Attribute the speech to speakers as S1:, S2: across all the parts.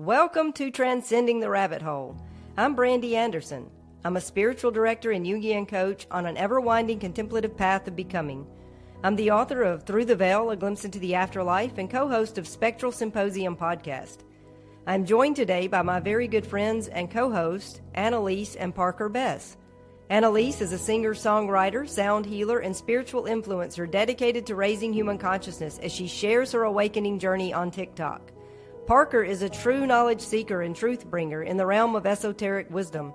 S1: Welcome to Transcending the Rabbit Hole. I'm Brandy Anderson. I'm a spiritual director and Jungian coach on an ever-winding contemplative path of becoming. I'm the author of Through the Veil, A Glimpse into the Afterlife, and co-host of Spectral Symposium podcast. I'm joined today by my very good friends and co-hosts, Annelise and Parker Bess. Annelise is a singer, songwriter, sound healer, and spiritual influencer dedicated to raising human consciousness as she shares her awakening journey on TikTok. Parker is a true knowledge seeker and truth bringer in the realm of esoteric wisdom.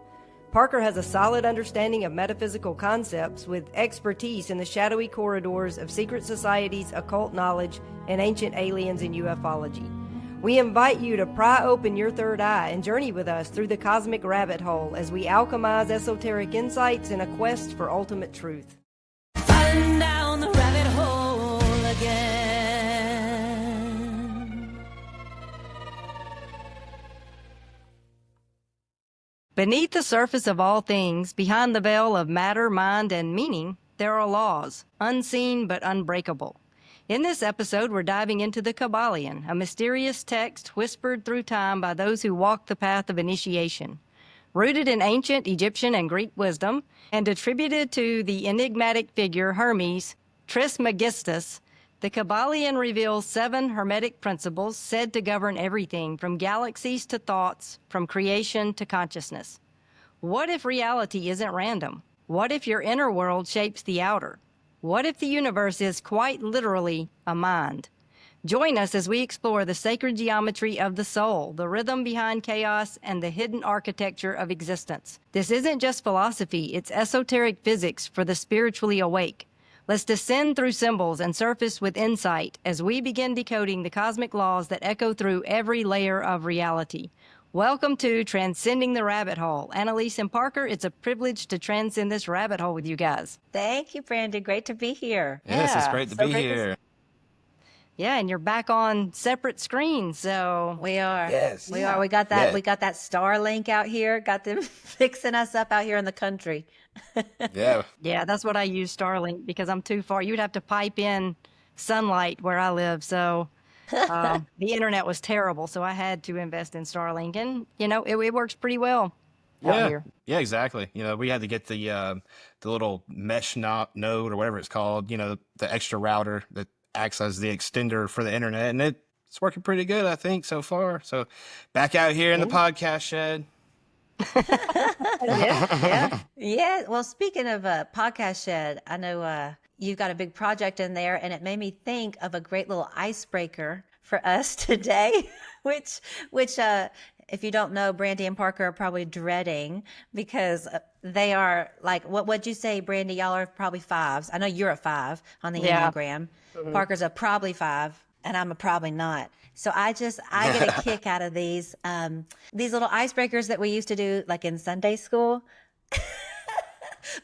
S1: Parker has a solid understanding of metaphysical concepts with expertise in the shadowy corridors of secret societies, occult knowledge, and ancient aliens and ufology. We invite you to pry open your third eye and journey with us through the cosmic rabbit hole as we alchemize esoteric insights in a quest for ultimate truth.
S2: Falling down the rabbit hole again.
S1: Beneath the surface of all things, behind the veil of matter, mind, and meaning, there are laws, unseen but unbreakable. In this episode, we're diving into the Kybalion, a mysterious text whispered through time by those who walk the path of initiation. Rooted in ancient Egyptian and Greek wisdom, and attributed to the enigmatic figure Hermes Trismegistus, the Kybalion reveals 7 Hermetic principles said to govern everything from galaxies to thoughts, from creation to consciousness. What if reality isn't random? What if your inner world shapes the outer? What if the universe is quite literally a mind? Join us as we explore the sacred geometry of the soul, the rhythm behind chaos, and the hidden architecture of existence. This isn't just philosophy, it's esoteric physics for the spiritually awake. Let's descend through symbols and surface with insight as we begin decoding the cosmic laws that echo through every layer of reality. Welcome to Transcending the Rabbit Hole. Annelise and Parker, it's a privilege to transcend this rabbit hole with you guys.
S3: Thank you, Brandy. Great to be here.
S4: Yes, it's great to be here.
S1: Yeah, and you're back on separate screens, so
S3: We are.
S4: Yes.
S3: We are. We got that.
S4: Yeah.
S3: We got that Starlink out here. Got them fixing us up out here in the country.
S4: Yeah.
S1: yeah, that's what I use Starlink because I'm too far. You'd have to pipe in sunlight where I live, so the internet was terrible, so I had to invest in Starlink, and it works pretty well out here.
S4: Yeah, exactly. We had to get the little mesh node or whatever it's called, the extra router that acts as the extender for the internet, and it's working pretty good, I think, so far. So back out here in the podcast shed.
S3: Yeah. Well, speaking of podcast shed, I know you've got a big project in there, and it made me think of a great little icebreaker for us today, which if you don't know, Brandy and Parker are probably dreading because they are like, what'd you say, Brandy? Y'all are probably 5s. I know you're a 5 on the Enneagram. Mm-hmm. Parker's a probably 5, and I'm a probably not. So I get a kick out of these little icebreakers that we used to do like in Sunday school.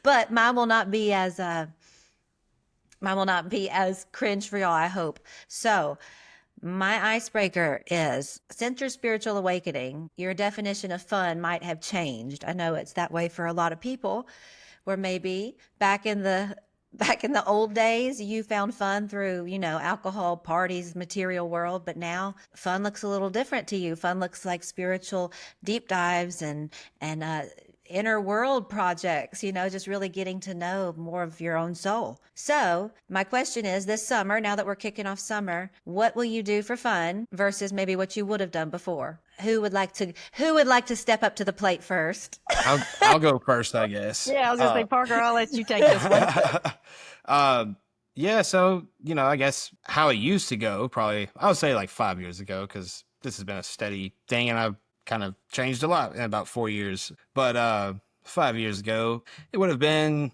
S3: But mine will not be as cringe for y'all, I hope. So my icebreaker is, since your spiritual awakening, your definition of fun might have changed. I know it's that way for a lot of people, where maybe back in the old days, you found fun through, alcohol, parties, material world, but now fun looks a little different to you. Fun looks like spiritual deep dives and inner world projects, just really getting to know more of your own soul. So my question is, this summer, now that we're kicking off summer, what will you do for fun versus maybe what you would have done before? Who would like to step up to the plate first?
S4: I'll go first, I guess.
S1: Yeah, I was going to say, Parker, I'll let you take this one.
S4: Yeah, so, I guess how it used to go, probably, I would say like 5 years ago, because this has been a steady thing, and I've kind of changed a lot in about 4 years. But 5 years ago, it would have been,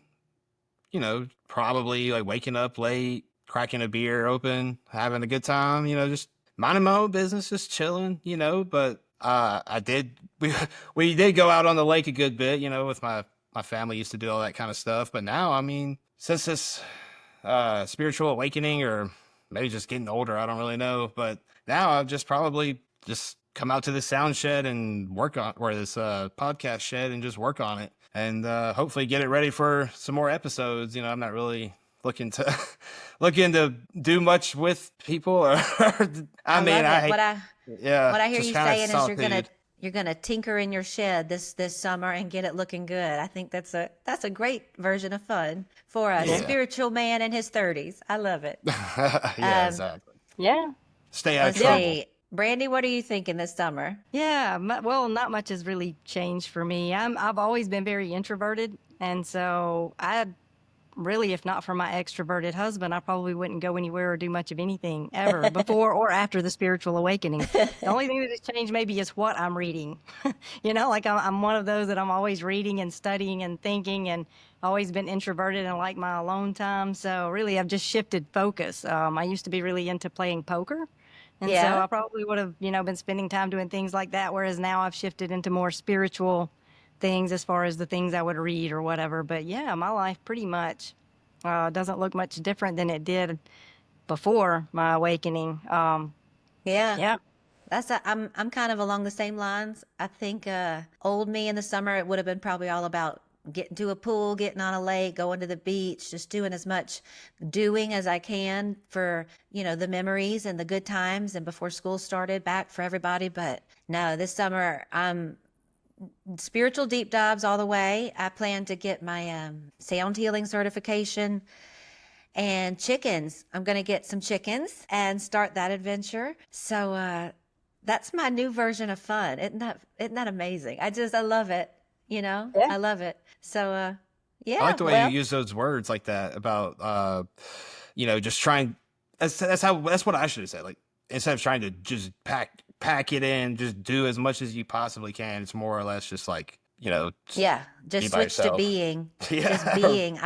S4: probably like waking up late, cracking a beer open, having a good time, just minding my own business, just chilling, but we did go out on the lake a good bit, with my family used to do all that kind of stuff. But now, since this spiritual awakening, or maybe just getting older, I don't really know, but now I've just probably just come out to the sound shed and work on, or this podcast shed, and just work on it, and hopefully get it ready for some more episodes. I'm not really looking to do much with people, or Yeah,
S3: What I hear
S4: just
S3: you
S4: kind of
S3: saying is
S4: solitude.
S3: you're gonna tinker in your shed this summer and get it looking good. I think that's a great version of fun for a
S1: Yeah.
S3: spiritual man in his 30s. I love it.
S4: Yeah,
S3: Um,
S4: exactly.
S1: Yeah.
S4: Stay out of
S3: let's
S1: Yeah.
S4: trouble.
S3: see, Brandy, what are you thinking this summer?
S1: Yeah, well, not much has really changed for me. I've always been very introverted, and so I really, if not for my extroverted husband, I probably wouldn't go anywhere or do much of anything ever before or after the spiritual awakening. The only thing that has changed maybe is what I'm reading. Like I'm one of those that I'm always reading and studying and thinking, and always been introverted and like my alone time. So really, I've just shifted focus. I used to be really into playing poker. And so
S3: Yeah.
S1: I probably would have, been spending time doing things like that. Whereas now I've shifted into more spiritual things as far as the things I would read or whatever. But yeah, my life pretty much doesn't look much different than it did before my awakening.
S3: Yeah.
S1: Yeah.
S3: I'm kind of along the same lines. I think old me in the summer it would have been probably all about getting to a pool, getting on a lake, going to the beach, just doing as much doing as I can for, the memories and the good times and before school started back for everybody. But no, this summer I'm spiritual deep dives all the way. I plan to get my sound healing certification and chickens. I'm going to get some chickens and start that adventure. So that's my new version of fun. Isn't that amazing? I love it.
S1: Yeah.
S3: I love it. So
S4: I
S3: yeah,
S4: like the way you
S3: well,
S4: use those words like that about just trying. That's what I should have said. Like instead of trying to just pack it in, just do as much as you possibly can. It's more or less just like just
S3: yeah,
S4: be
S3: just
S4: by
S3: switch to
S4: yourself.
S3: being. Just
S4: Yeah.
S3: being.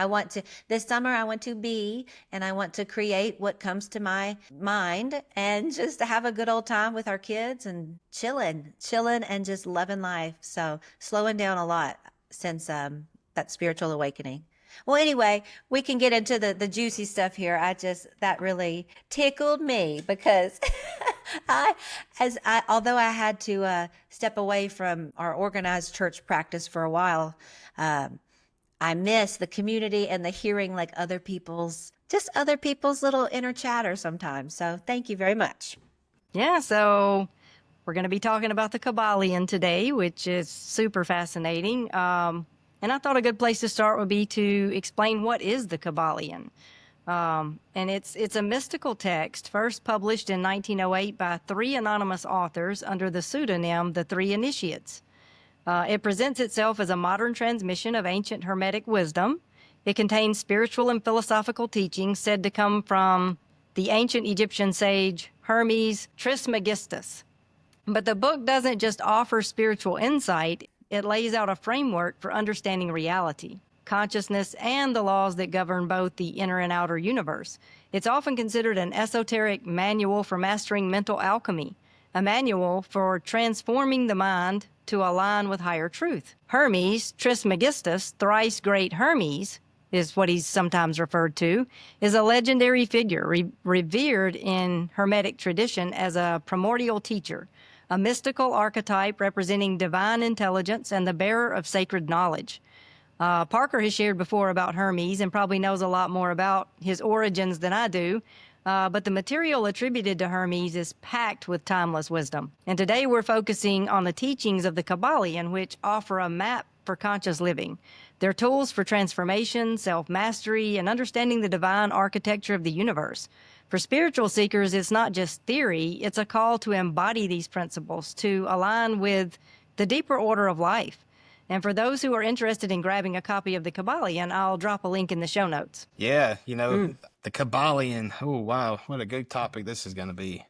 S3: This summer, I want to be and I want to create what comes to my mind and just have a good old time with our kids and chilling and just loving life. So slowing down a lot since that spiritual awakening. Well, anyway, we can get into the juicy stuff here. That really tickled me because although I had to step away from our organized church practice for a while, um, I miss the community and the hearing like other people's little inner chatter sometimes. So thank you very much.
S1: Yeah. So we're going to be talking about the Kybalion today, which is super fascinating. And I thought a good place to start would be to explain what is the Kybalion. And it's a mystical text first published in 1908 by three anonymous authors under the pseudonym The Three Initiates. It presents itself as a modern transmission of ancient Hermetic wisdom. It contains spiritual and philosophical teachings said to come from the ancient Egyptian sage Hermes Trismegistus. But the book doesn't just offer spiritual insight, it lays out a framework for understanding reality, consciousness, and the laws that govern both the inner and outer universe. It's often considered an esoteric manual for mastering mental alchemy, a manual for transforming the mind to align with higher truth. Hermes Trismegistus, thrice great Hermes, is what he's sometimes referred to, is a legendary figure revered in Hermetic tradition as a primordial teacher, a mystical archetype representing divine intelligence and the bearer of sacred knowledge. Parker has shared before about Hermes and probably knows a lot more about his origins than I do, but the material attributed to Hermes is packed with timeless wisdom. And today we're focusing on the teachings of the Kybalion, which offer a map for conscious living. They're tools for transformation, self-mastery, and understanding the divine architecture of the universe. For spiritual seekers, it's not just theory, it's a call to embody these principles, to align with the deeper order of life. And for those who are interested in grabbing a copy of the Kybalion, I'll drop a link in the show notes.
S4: Yeah, the Kybalion. Oh, wow. What a good topic this is going to be.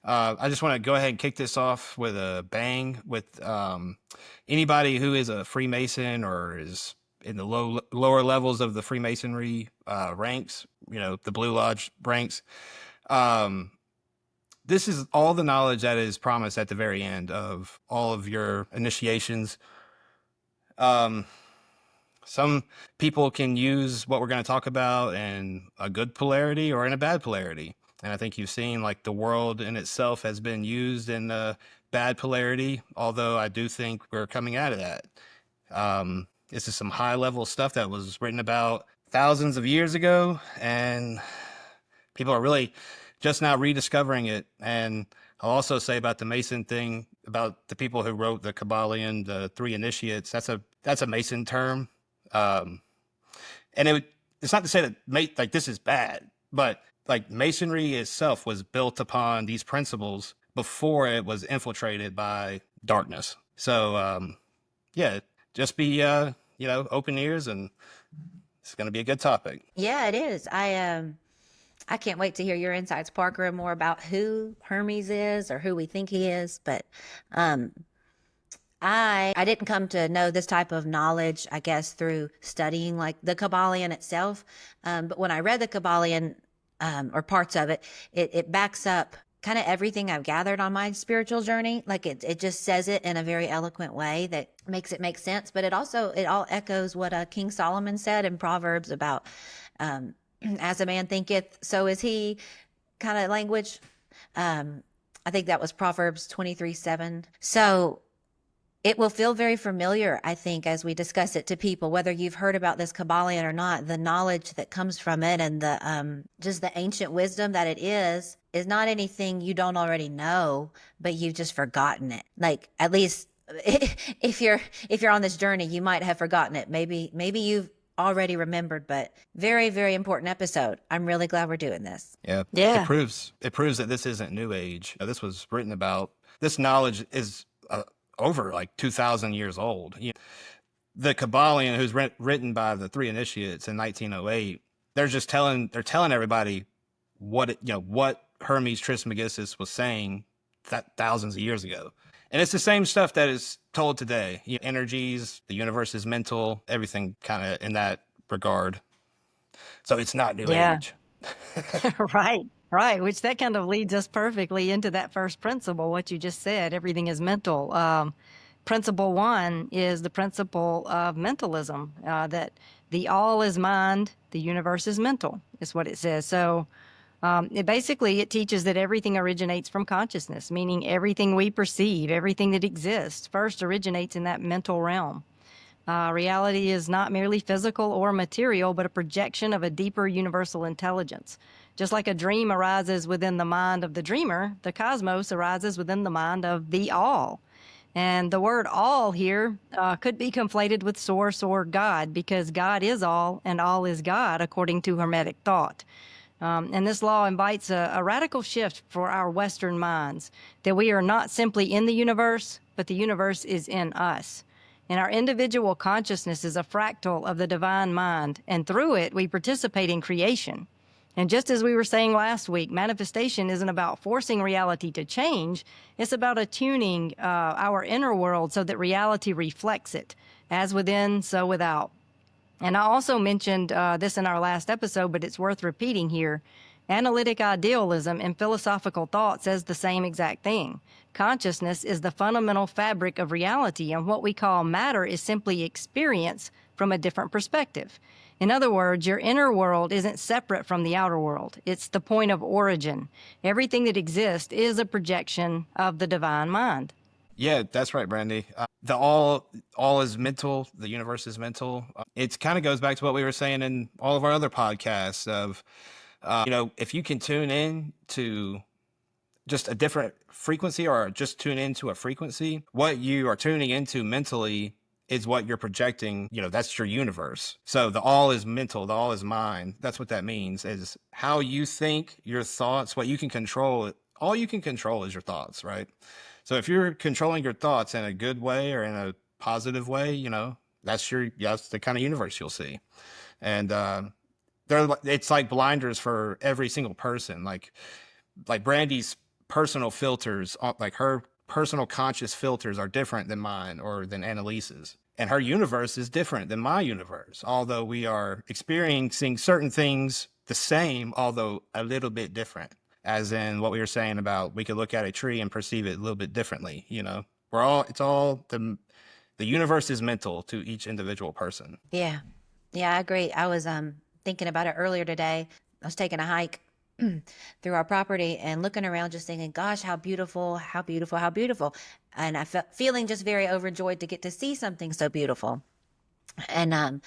S4: I just want to go ahead and kick this off with a bang with anybody who is a Freemason or is in the lower levels of the Freemasonry ranks, the Blue Lodge ranks. This is all the knowledge that is promised at the very end of all of your initiations. Some people can use what we're going to talk about in a good polarity or in a bad polarity. And I think you've seen like the world in itself has been used in a bad polarity, although I do think we're coming out of that. This is some high level stuff that was written about thousands of years ago, and people are really just now rediscovering it. And I'll also say about the Mason thing, about the people who wrote the Kybalion, the three initiates. That's a Mason term, and it's not to say that like this is bad, but like Masonry itself was built upon these principles before it was infiltrated by darkness. So yeah, just be open ears, and it's going to be a good topic.
S3: Yeah, it is. I can't wait to hear your insights, Parker, and more about who Hermes is or who we think he is. But I didn't come to know this type of knowledge, I guess, through studying like the Kybalion itself. But when I read the Kybalion, or parts of it, it backs up kind of everything I've gathered on my spiritual journey. Like it just says it in a very eloquent way that makes it make sense. But it all echoes what King Solomon said in Proverbs about, as a man thinketh, so is he, kind of language. I think that was Proverbs 23:7. So it will feel very familiar, I think, as we discuss it to people, whether you've heard about this Kybalion or not. The knowledge that comes from it and the just the ancient wisdom that it is not anything you don't already know, but you've just forgotten it. Like, at least if you're on this journey, you might have forgotten it. Maybe you've already remembered, but very, very important episode. I'm really glad we're doing this.
S4: Yeah.
S1: Yeah.
S4: It proves that this isn't New Age. This was written about. This knowledge is over like 2,000 years old. The Kybalion, who's written by the three initiates in 1908, they're telling everybody what Hermes Trismegistus was saying that thousands of years ago. And it's the same stuff that is told today. Energies, the universe is mental, everything kind of in that regard. So it's not New Age.
S1: Right. Which that kind of leads us perfectly into that first principle, what you just said, everything is mental. Principle 1 is the principle of mentalism, that the all is mind, the universe is mental, is what it says. So it teaches that everything originates from consciousness, meaning everything we perceive, everything that exists, first originates in that mental realm. Reality is not merely physical or material, but a projection of a deeper universal intelligence. Just like a dream arises within the mind of the dreamer, the cosmos arises within the mind of the all. And the word all here could be conflated with source or God, because God is all and all is God, according to Hermetic thought. And this law invites a radical shift for our Western minds, that we are not simply in the universe, but the universe is in us. And our individual consciousness is a fractal of the divine mind, and through it, we participate in creation. And just as we were saying last week, manifestation isn't about forcing reality to change. It's about attuning our inner world so that reality reflects it, as within, so without. And I also mentioned this in our last episode, but it's worth repeating here. Analytic idealism and philosophical thought says the same exact thing. Consciousness is the fundamental fabric of reality, and what we call matter is simply experience from a different perspective. In other words, your inner world isn't separate from the outer world. It's the point of origin. Everything that exists is a projection of the divine mind.
S4: Yeah, that's right, Brandy. The all is mental. The universe is mental. It kind of goes back to what we were saying in all of our other podcasts of, if you can tune in to just a different frequency, or just tune into a frequency, what you are tuning into mentally is what you're projecting. That's your universe. So the all is mental, the all is mind. That's what that means, is how you think, your thoughts, what you can control. All you can control is your thoughts, right? So if you're controlling your thoughts in a good way or in a positive way, that's the kind of universe you'll see. And it's like blinders for every single person. Like Brandy's personal filters, like her personal conscious filters are different than mine or than Annelise's. And her universe is different than my universe, although we are experiencing certain things the same, although a little bit different. As in what we were saying about, we could look at a tree and perceive it a little bit differently. The universe is mental to each individual person.
S3: Yeah, I agree. I was thinking about it earlier today. I was taking a hike through our property and looking around, just thinking, gosh, how beautiful, how beautiful, how beautiful. And I felt feeling just very overjoyed to get to see something so beautiful. And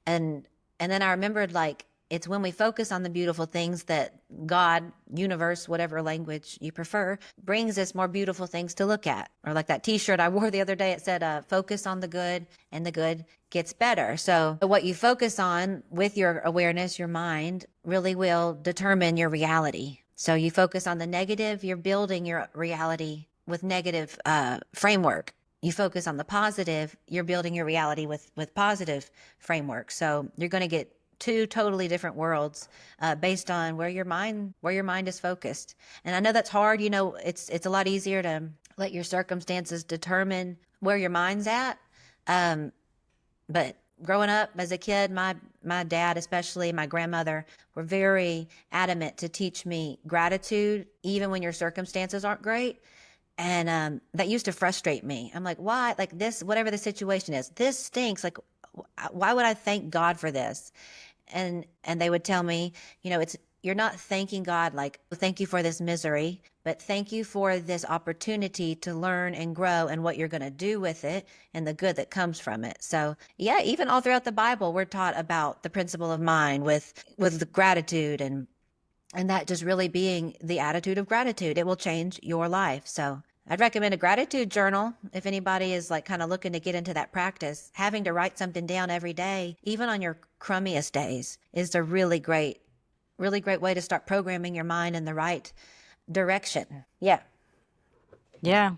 S3: then I remembered, like, It's when we focus on the beautiful things that God, universe, whatever language you prefer, brings us more beautiful things to look at. Or like that t-shirt I wore the other day, it said, focus on the good and the good gets better. So what you focus on with your awareness, your mind, really will determine your reality. So you focus on the negative, you're building your reality with negative framework. You focus on the positive, you're building your reality with positive framework. So you're going to get two totally different worlds based on where your mind is focused. And I know that's hard. You know, it's a lot easier to let your circumstances determine where your mind's at. But growing up as a kid, my dad, especially my grandmother, were very adamant to teach me gratitude, even when your circumstances aren't great. And that used to frustrate me. I'm like, why? Like this, whatever the situation is, this stinks. Like, why would I thank God for this? And they would tell me, you know, you're not thanking God like, thank you for this misery, but thank you for this opportunity to learn and grow and what you're going to do with it and the good that comes from it. So yeah, even all throughout the Bible, we're taught about the principle of mind with the gratitude and that just really being the attitude of gratitude. It will change your life. So I'd recommend a gratitude journal if anybody is like kind of looking to get into that practice. Having to write something down every day, even on your crummiest days, is a really great way to start programming your mind in the right direction. Yeah.
S1: Yeah,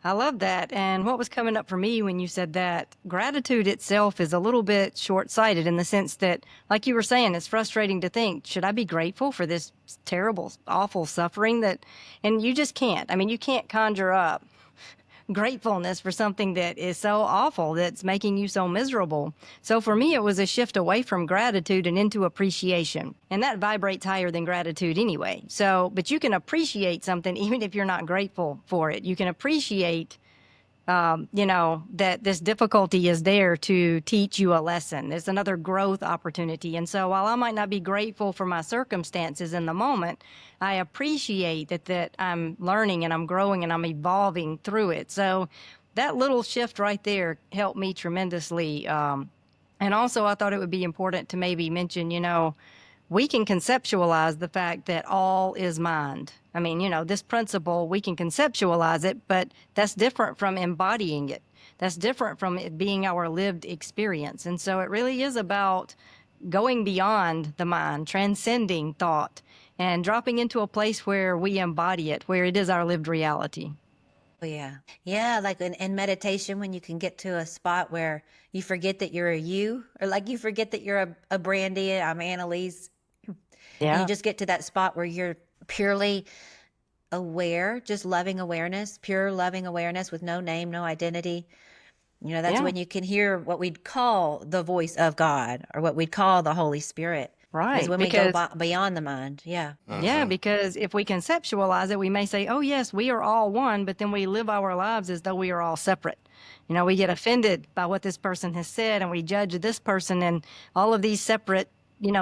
S1: I love that. And what was coming up for me when you said that, gratitude itself is a little bit short-sighted in the sense that, like you were saying, it's frustrating to think, should I be grateful for this terrible, awful suffering that, and you just can't. I mean, you can't conjure up gratefulness for something that is so awful that's making you so miserable. So for me, it was a shift away from gratitude and into appreciation. And that vibrates higher than gratitude anyway. So, but you can appreciate something even if you're not grateful for it. You can appreciate that this difficulty is there to teach you a lesson. It's another growth opportunity. And so while I might not be grateful for my circumstances in the moment, I appreciate that I'm learning and I'm growing and I'm evolving through it. So that little shift right there helped me tremendously. And also I thought it would be important to maybe mention, we can conceptualize the fact that all is mind. I mean, this principle, we can conceptualize it, but that's different from embodying it. That's different from it being our lived experience. And so it really is about going beyond the mind, transcending thought, and dropping into a place where we embody it, where it is our lived reality.
S3: Oh, yeah. Yeah, like in meditation, when you can get to a spot where you forget that you're a you, or like you forget that you're a Brandy, I'm Annelise. And
S1: Yeah.
S3: you just get to that spot where you're purely aware, just loving awareness, pure loving awareness with no name, no identity. That's
S1: Yeah.
S3: when you can hear what we'd call the voice of God or what we'd call the Holy Spirit. Is
S1: Right.
S3: when we go
S1: Because
S3: beyond the mind. Yeah.
S1: Yeah, because if we conceptualize it, we may say, oh, yes, we are all one, but then we live our lives as though we are all separate. We get offended by what this person has said and we judge this person and all of these separate,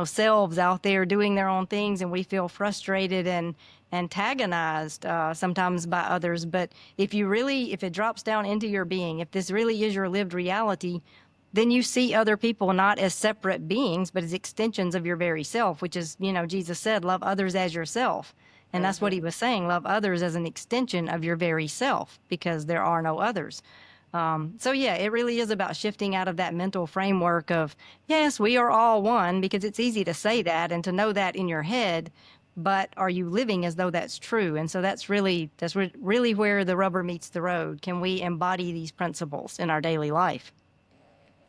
S1: selves out there doing their own things, and we feel frustrated and antagonized sometimes by others. But if it drops down into your being, if this really is your lived reality, then you see other people not as separate beings, but as extensions of your very self, which is, Jesus said, love others as yourself. And that's what he was saying, love others as an extension of your very self, because there are no others. So yeah, it really is about shifting out of that mental framework of, yes, we are all one, because it's easy to say that and to know that in your head, but are you living as though that's true? And so that's really where the rubber meets the road. Can we embody these principles in our daily life?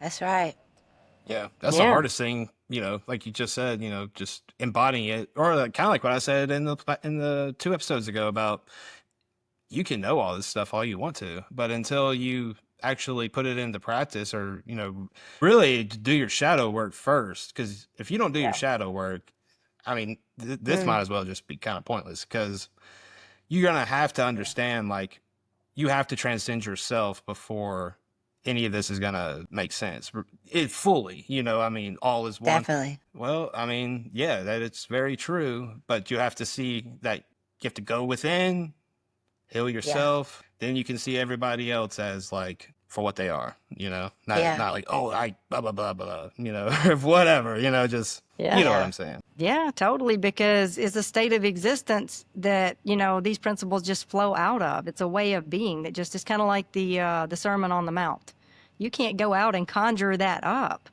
S3: That's right.
S4: Yeah, that's the
S1: Yeah.
S4: hardest thing, like you just said, just embodying it, or kind of like what I said in the 2 episodes ago about you can know all this stuff all you want to, but until you actually put it into practice, or really do your shadow work first, because if you don't do your shadow work, I mean, this might as well just be kind of pointless, because you're gonna have to understand, like, you have to transcend yourself before any of this is gonna make sense. It fully, I mean, all is one.
S3: Definitely.
S4: Well, I mean, yeah, that it's very true, but you have to see that you have to go within, heal yourself, then you can see everybody else as like for what they are, not
S3: Yeah.
S4: not like, oh, I blah blah blah blah, or whatever, just you know what
S3: Yeah.
S4: I'm saying.
S1: Yeah, totally, because it's a state of existence that, these principles just flow out of. It's a way of being that just is kind of like the Sermon on the Mount. You can't go out and conjure that up.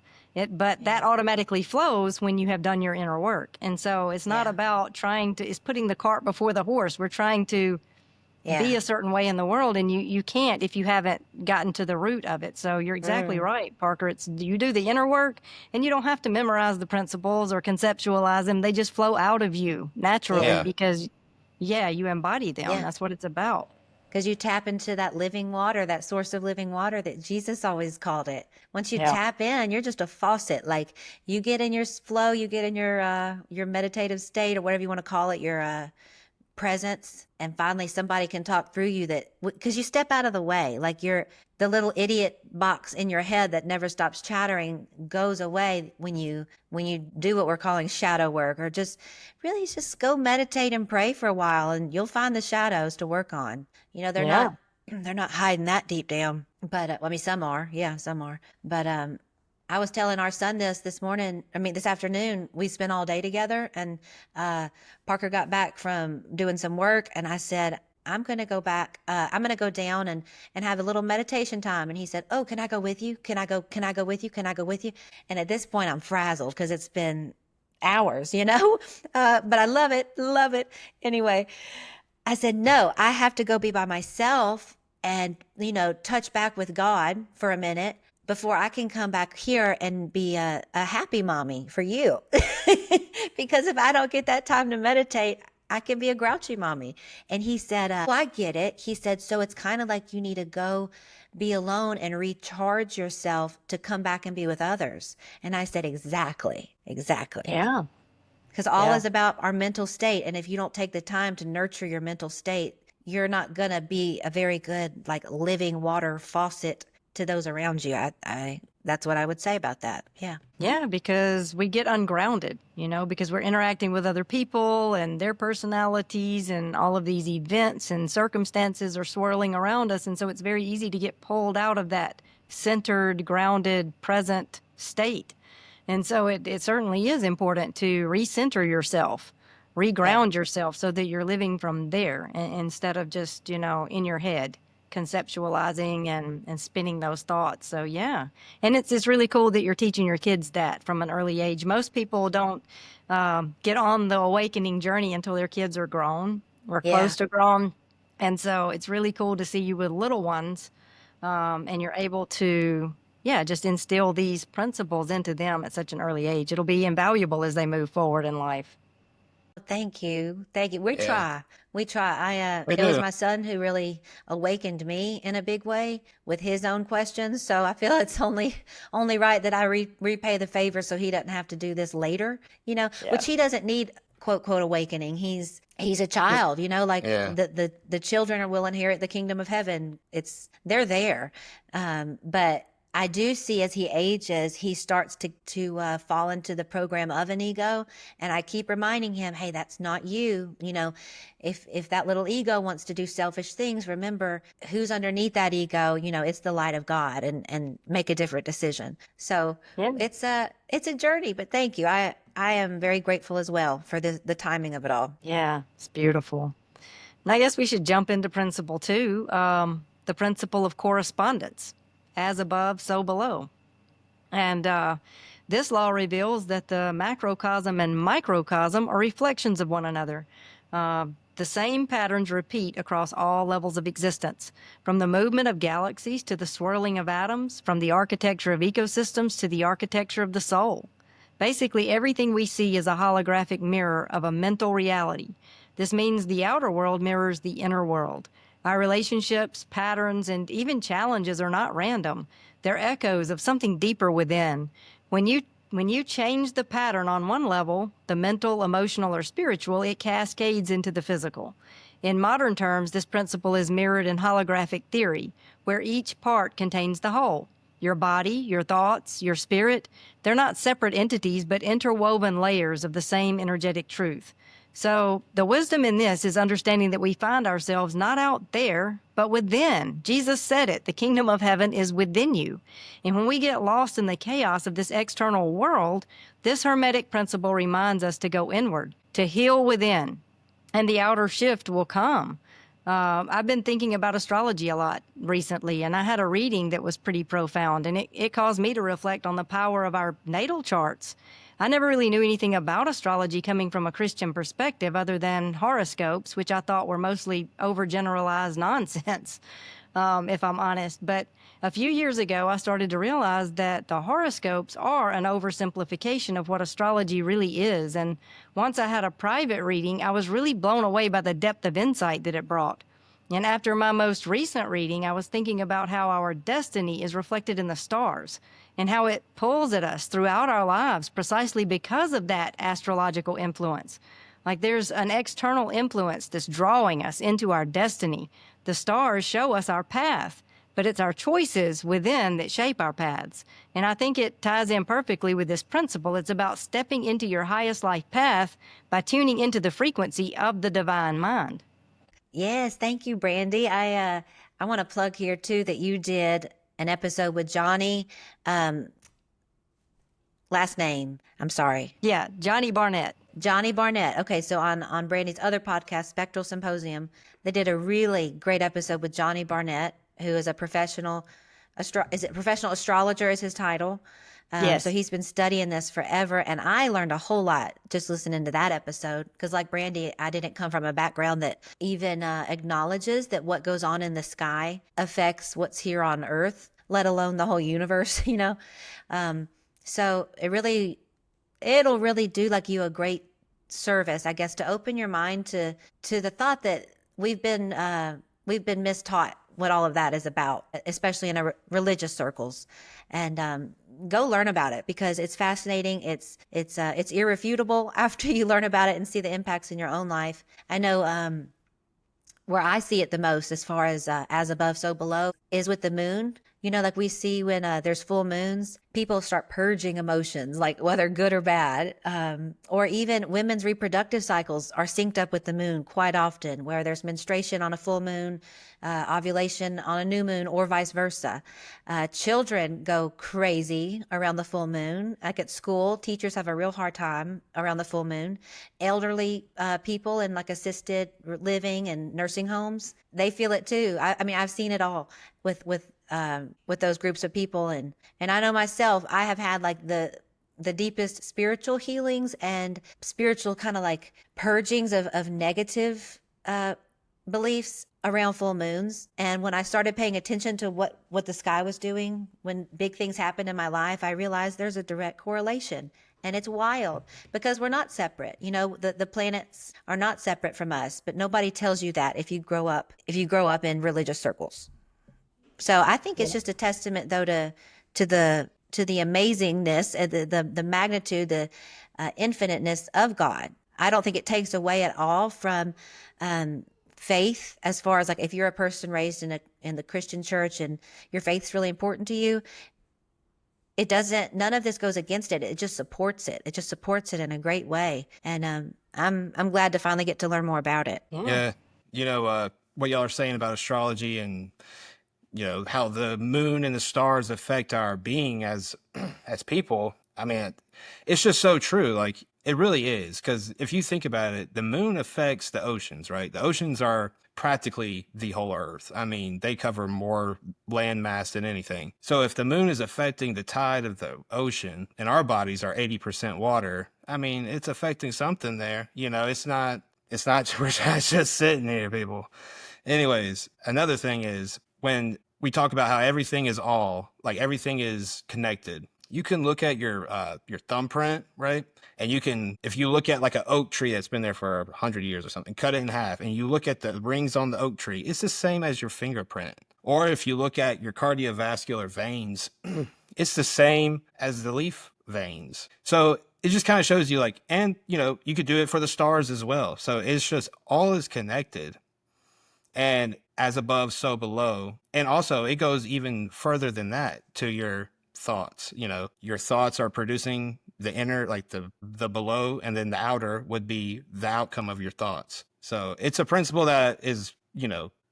S1: But that automatically flows when you have done your inner work. And so it's not
S3: Yeah.
S1: about it's putting the cart before the horse. We're trying to be
S3: Yeah.
S1: a certain way in the world, and you can't if you haven't gotten to the root of it. So you're exactly right, Parker. It's you do the inner work, and you don't have to memorize the principles or conceptualize them. They just flow out of you naturally
S3: Yeah.
S1: because, you embody them.
S3: Yeah.
S1: That's what it's about.
S3: Because you tap into that living water, that source of living water that Jesus always called it. Once you tap in, you're just a faucet. Like you get in your flow, you get in your meditative state or whatever you want to call it, your presence, and finally somebody can talk through you that because you step out of the way, like the little idiot box in your head that never stops chattering goes away when you do what we're calling shadow work, or just really just go meditate and pray for a while, and you'll find the shadows to work on. They're not hiding that deep down, but I mean some are, but I was telling our son this afternoon. We spent all day together, and Parker got back from doing some work, and I said, I'm going to go back. I'm going to go down and have a little meditation time. And he said, oh, can I go with you? Can I go with you? Can I go with you? And at this point, I'm frazzled because it's been hours, but I love it. Anyway, I said, no, I have to go be by myself and, touch back with God for a minute before I can come back here and be a happy mommy for you. Because if I don't get that time to meditate, I can be a grouchy mommy. And he said, well, I get it. He said, so it's kind of like you need to go be alone and recharge yourself to come back and be with others. And I said, exactly.
S1: Yeah.
S3: Because all is about our mental state. And if you don't take the time to nurture your mental state, you're not going to be a very good, like, living water faucet to those around you. I that's what I would say about that. Yeah.
S1: Yeah, because we get ungrounded, because we're interacting with other people and their personalities, and all of these events and circumstances are swirling around us. And so it's very easy to get pulled out of that centered, grounded, present state. And so it certainly is important to recenter yourself, reground yourself so that you're living from there instead of just, in your head, conceptualizing and spinning those thoughts. So yeah, and it's really cool that you're teaching your kids that from an early age. Most people don't get on the awakening journey until their kids are grown or close to grown, and so it's really cool to see you with little ones, and you're able to just instill these principles into them at such an early age. It'll be invaluable as they move forward in life.
S3: Thank you. We try.
S4: We
S3: It was
S4: do.
S3: my son who really awakened me in a big way with his own questions. So I feel it's only right that I repay the favor so he doesn't have to do this later, which he doesn't need, quote, quote, awakening. He's a child, like the children will inherit the kingdom of heaven. They're there. But I do see as he ages, he starts to fall into the program of an ego. And I keep reminding him, hey, that's not you. If that little ego wants to do selfish things, remember who's underneath that ego. It's the light of God, and make a different decision. So it's a journey, but thank you. I am very grateful as well for the timing of it all.
S1: Yeah, it's beautiful. And I guess we should jump into principle 2, the principle of correspondence. As above, so below. And this law reveals that the macrocosm and microcosm are reflections of one another. The same patterns repeat across all levels of existence, from the movement of galaxies to the swirling of atoms, from the architecture of ecosystems to the architecture of the soul. Basically, everything we see is a holographic mirror of a mental reality. This means the outer world mirrors the inner world. Our relationships, patterns, and even challenges are not random. They're echoes of something deeper within. When you change the pattern on one level, the mental, emotional, or spiritual, it cascades into the physical. In modern terms, this principle is mirrored in holographic theory, where each part contains the whole. Your body, your thoughts, your spirit, they're not separate entities, but interwoven layers of the same energetic truth. So the wisdom in this is understanding that we find ourselves not out there, but within. Jesus said it, the kingdom of heaven is within you. And when we get lost in the chaos of this external world, this Hermetic principle reminds us to go inward, to heal within, and the outer shift will come. I've been thinking about astrology a lot recently, and I had a reading that was pretty profound, and it caused me to reflect on the power of our natal charts. I never really knew anything about astrology coming from a Christian perspective other than horoscopes, which I thought were mostly overgeneralized nonsense, if I'm honest. But a few years ago, I started to realize that the horoscopes are an oversimplification of what astrology really is. And once I had a private reading, I was really blown away by the depth of insight that it brought. And after my most recent reading, I was thinking about how our destiny is reflected in the stars and how it pulls at us throughout our lives precisely because of that astrological influence. Like there's an external influence that's drawing us into our destiny. The stars show us our path, but it's our choices within that shape our paths. And I think it ties in perfectly with this principle. It's about stepping into your highest life path by tuning into the frequency of the divine mind.
S3: Yes, thank you, Brandy. I want to plug here too that you did an episode with Johnny. Last name, I'm sorry.
S1: Yeah, Johnny Barnett.
S3: Johnny Barnett. Okay, so on Brandy's other podcast, Spectral Symposium, they did a really great episode with Johnny Barnett, who is a professional professional astrologer is his title.
S1: Yes.
S3: So he's been studying this forever, and I learned a whole lot just listening to that episode. Because like Brandy, I didn't come from a background that even acknowledges that what goes on in the sky affects what's here on Earth, let alone the whole universe. So it'll really do like you a great service, I guess, to open your mind to the thought that we've been mistaught what all of that is about, especially in religious circles, and go learn about it because it's fascinating. It's irrefutable after you learn about it and see the impacts in your own life. I know where I see it the most, as far as above, so below, is with the moon. Like we see when there's full moons, people start purging emotions, like whether good or bad, or even women's reproductive cycles are synced up with the moon quite often, where there's menstruation on a full moon, ovulation on a new moon, or vice versa. Children go crazy around the full moon. Like at school, teachers have a real hard time around the full moon. Elderly people in like assisted living and nursing homes, they feel it too. I mean, I've seen it all with those groups of people, and I know myself, I have had like the deepest spiritual healings and spiritual kind of like purgings of negative beliefs around full moons. And when I started paying attention to what the sky was doing when big things happened in my life, I realized there's a direct correlation. And it's wild because we're not separate. The planets are not separate from us, but nobody tells you that if you grow up in religious circles. So I think it's just a testament, though, to the amazingness and the magnitude, the infiniteness of God. I don't think it takes away at all from faith, as far as like if you're a person raised in the Christian church and your faith's really important to you. It doesn't. None of this goes against it. It just supports it. It just supports it in a great way. And I'm glad to finally get to learn more about it.
S4: Yeah, what y'all are saying about astrology and how the moon and the stars affect our being as people. I mean, it's just so true. Like it really is, because if you think about it, the moon affects the oceans, right? The oceans are practically the whole Earth. I mean, they cover more land mass than anything. So if the moon is affecting the tide of the ocean and our bodies are 80% water, I mean, it's affecting something there. It's not we're not just sitting here, people. Anyways, another thing is when we talk about how everything is connected. You can look at your thumbprint, right? And you can, if you look at like an oak tree that's been there for 100 years or something, cut it in half, and you look at the rings on the oak tree, it's the same as your fingerprint. Or if you look at your cardiovascular veins, it's the same as the leaf veins. So it just kind of shows you and you could do it for the stars as well. So it's just all is connected. And as above, so below. And also it goes even further than that to your thoughts. Your thoughts are producing the inner, like the below, and then the outer would be the outcome of your thoughts. So it's a principle that is,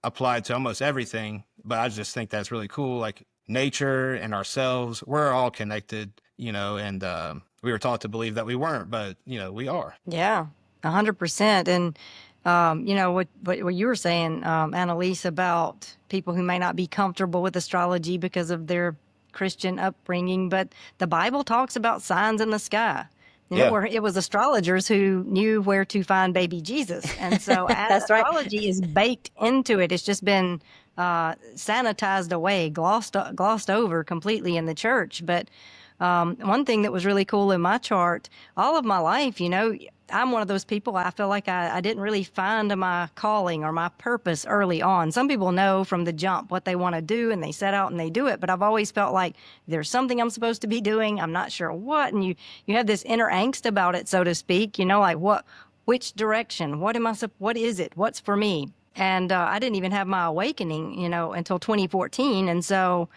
S4: applied to almost everything, but I just think that's really cool. Like nature and ourselves, we're all connected, and we were taught to believe that we weren't, but we are.
S1: Yeah, 100%. And what you were saying, Annelise, about people who may not be comfortable with astrology because of their Christian upbringing, but the Bible talks about signs in the sky.
S4: Yeah.
S1: Where it was astrologers who knew where to find baby Jesus. And so
S3: That's right.
S1: astrology is baked into it. It's just been sanitized away, glossed over completely in the church. But one thing that was really cool in my chart, all of my life, I'm one of those people, I feel like I didn't really find my calling or my purpose early on. Some people know from the jump what they want to do, and they set out and they do it. But I've always felt like there's something I'm supposed to be doing. I'm not sure what. And you have this inner angst about it, so to speak, like which direction? What is it? What's for me? And I didn't even have my awakening, until 2014. And so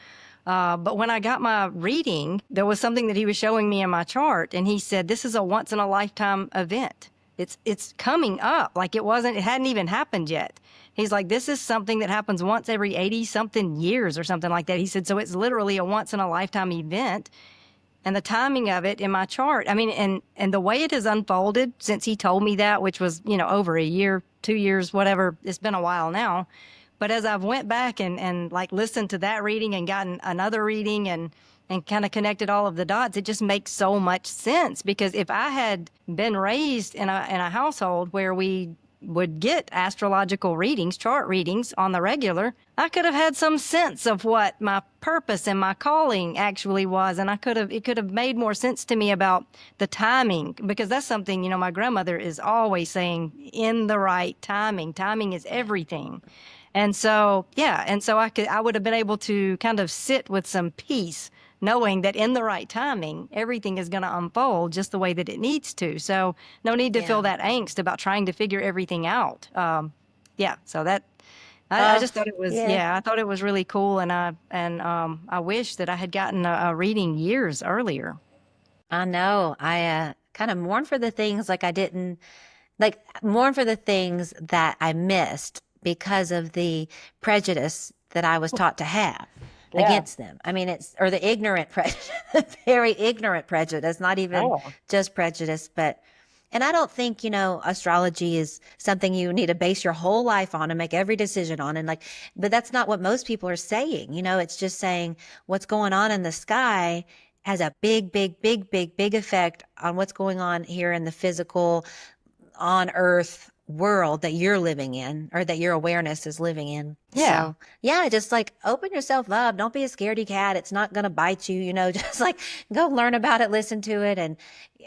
S1: but when I got my reading, there was something that he was showing me in my chart, and he said, this is a once in a lifetime event. It's coming up. Like it hadn't even happened yet. He's like, this is something that happens once every 80 something years or something like that. He said, so it's literally a once in a lifetime event. And the timing of it in my chart, I mean, and the way it has unfolded since he told me that, which was, over a year, 2 years, whatever, it's been a while now. But as I've went back and like listened to that reading and gotten another reading and kind of connected all of the dots, it just makes so much sense. Because if I had been raised in a household where we would get astrological readings, chart readings on the regular, I could have had some sense of what my purpose and my calling actually was. And it could have made more sense to me about the timing, because that's something, my grandmother is always saying, in the right timing. Timing is everything. And so, I would have been able to kind of sit with some peace, knowing that in the right timing, everything is going to unfold just the way that it needs to. So no need to feel that angst about trying to figure everything out. So that, I just thought it was, I thought it was really cool. And I wish that I had gotten a reading years earlier.
S3: I know. I kind of mourn for the things mourn for the things that I missed because of the prejudice that I was taught to have against them. I mean, or the ignorant prejudice, very ignorant prejudice, not even just prejudice, and I don't think, astrology is something you need to base your whole life on and make every decision on. But that's not what most people are saying. It's just saying what's going on in the sky has a big, big, big, big, big effect on what's going on here in the physical, on Earth world that you're living in, or that your awareness is living in.
S1: Yeah.
S3: So, just open yourself up. Don't be a scaredy cat. It's not going to bite you, just go learn about it, listen to it.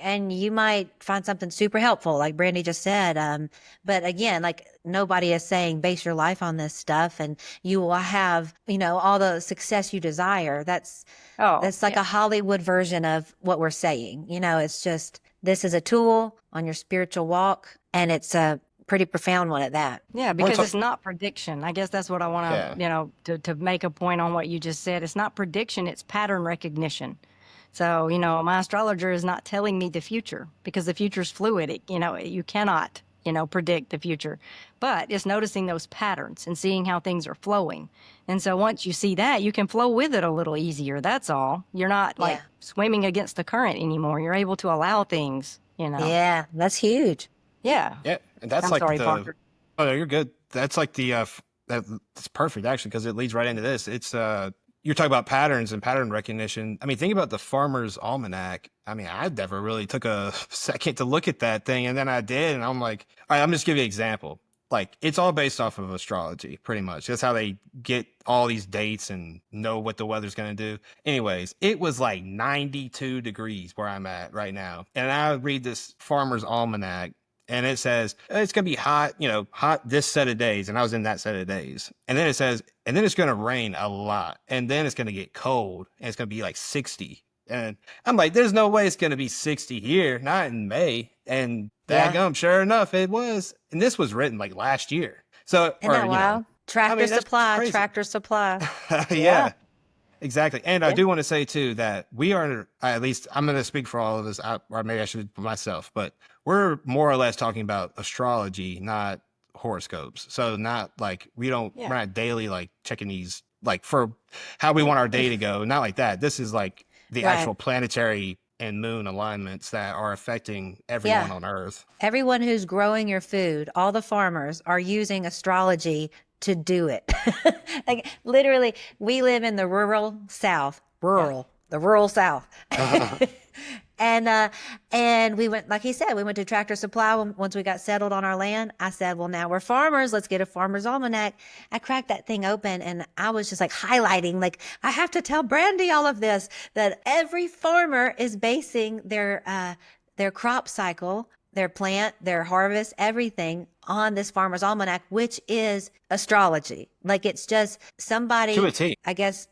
S3: And you might find something super helpful, like Brandy just said. But again, nobody is saying base your life on this stuff and you will have, all the success you desire. That's a Hollywood version of what we're saying. It's just, this is a tool on your spiritual walk, and it's a pretty profound one at that.
S1: Yeah, because it's not prediction. I guess that's what I want to, to make a point on what you just said. It's not prediction, it's pattern recognition. So, my astrologer is not telling me the future, because the future's fluid. You cannot, predict the future, but it's noticing those patterns and seeing how things are flowing. And so once you see that, you can flow with it a little easier. That's all. You're not swimming against the current anymore. You're able to allow things,
S3: Yeah, that's huge.
S1: Yeah.
S4: Yeah. And that's
S1: Parker.
S4: Oh, no, you're good. That's that's perfect actually, because it leads right into this. It's, you're talking about patterns and pattern recognition. I mean, think about the Farmer's Almanac. I mean, I never really took a second to look at that thing. And then I did. And I'm like, all right, I'm just giving you an example. It's all based off of astrology, pretty much. That's how they get all these dates and know what the weather's going to do. Anyways, it was 92 degrees where I'm at right now. And I read this Farmer's Almanac, and it says, it's going to be hot, hot this set of days. And I was in that set of days. And then it says, and then it's going to rain a lot. And then it's going to get cold. And it's going to be 60. And I'm like, there's no way it's going to be 60 here, not in May. And daggum, sure enough, it was. And this was written last year. So,
S3: Isn't that wild? Tractor supply.
S4: Yeah. Exactly. And I do want to say too that we are, at least I'm going to speak for all of us, or maybe I should for myself, but we're more or less talking about astrology, not horoscopes. So not like we're not daily like checking these like for how we want our day to go. Not like that. This is like the
S3: Right.
S4: actual planetary and moon alignments that are affecting everyone on Earth.
S3: Everyone who's growing your food, all the farmers are using astrology to do it. Like literally, we live in the rural South, the rural South. And we went, like he said, we went to Tractor Supply once we got settled on our land. I said, well, now we're farmers. Let's get a farmer's almanac. I cracked that thing open and I was just like highlighting, like, I have to tell Brandy all of this, that every farmer is basing their crop cycle, their plant, their harvest, everything on this farmer's almanac, which is astrology. Like it's just somebody,
S4: To a T.
S3: I guess.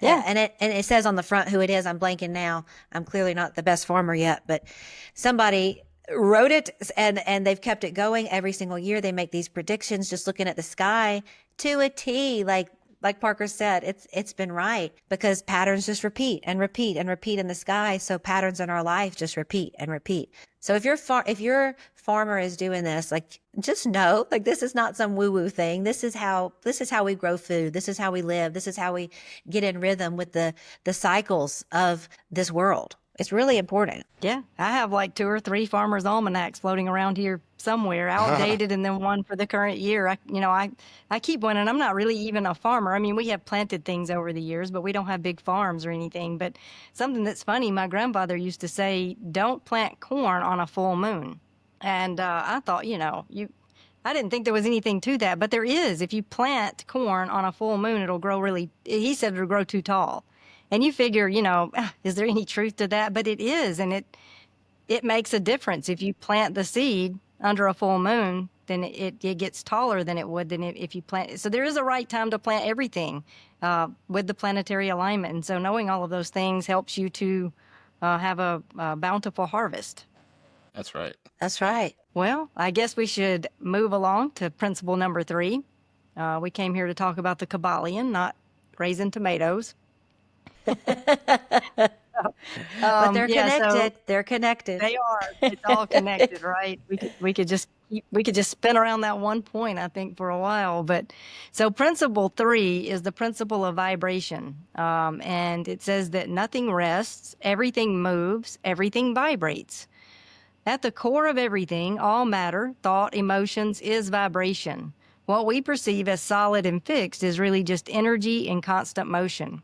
S3: Yeah. And it says on the front who it is. I'm blanking now. I'm clearly not the best farmer yet, but somebody wrote it and they've kept it going every single year. They make these predictions just looking at the sky to a T. Like Parker said, it's been right because patterns just repeat and repeat and repeat in the sky. So patterns in our life just repeat and repeat. So if your farmer is doing this, like just know, like this is not some woo-woo thing. This is how we grow food. This is how we live. This is how we get in rhythm with the cycles of this world. It's really important.
S1: Yeah, I have like 2 or 3 farmers' almanacs floating around here somewhere, outdated, and then one for the current year. I keep one, and I'm not really even a farmer. I mean, we have planted things over the years, but we don't have big farms or anything. But something that's funny, my grandfather used to say, "Don't plant corn on a full moon," and I thought, I didn't think there was anything to that, but there is. If you plant corn on a full moon, it'll grow he said it'll grow too tall. And you figure, is there any truth to that? But it is, and it makes a difference. If you plant the seed under a full moon, then it gets taller than it would if you plant it. So there is a right time to plant everything with the planetary alignment. And so knowing all of those things helps you to have a bountiful harvest.
S4: That's right.
S3: That's right.
S1: Well, I guess we should move along to principle number 3. We came here to talk about the Kybalion, not raising tomatoes.
S3: But they're connected.
S1: So
S3: they're connected.
S1: they are. It's all connected, right? We could just spin around that one point, I think, for a while. But so principle 3 is the principle of vibration, and it says that nothing rests, everything moves, everything vibrates. At the core of everything, all matter, thought, emotions, is vibration. What we perceive as solid and fixed is really just energy in constant motion.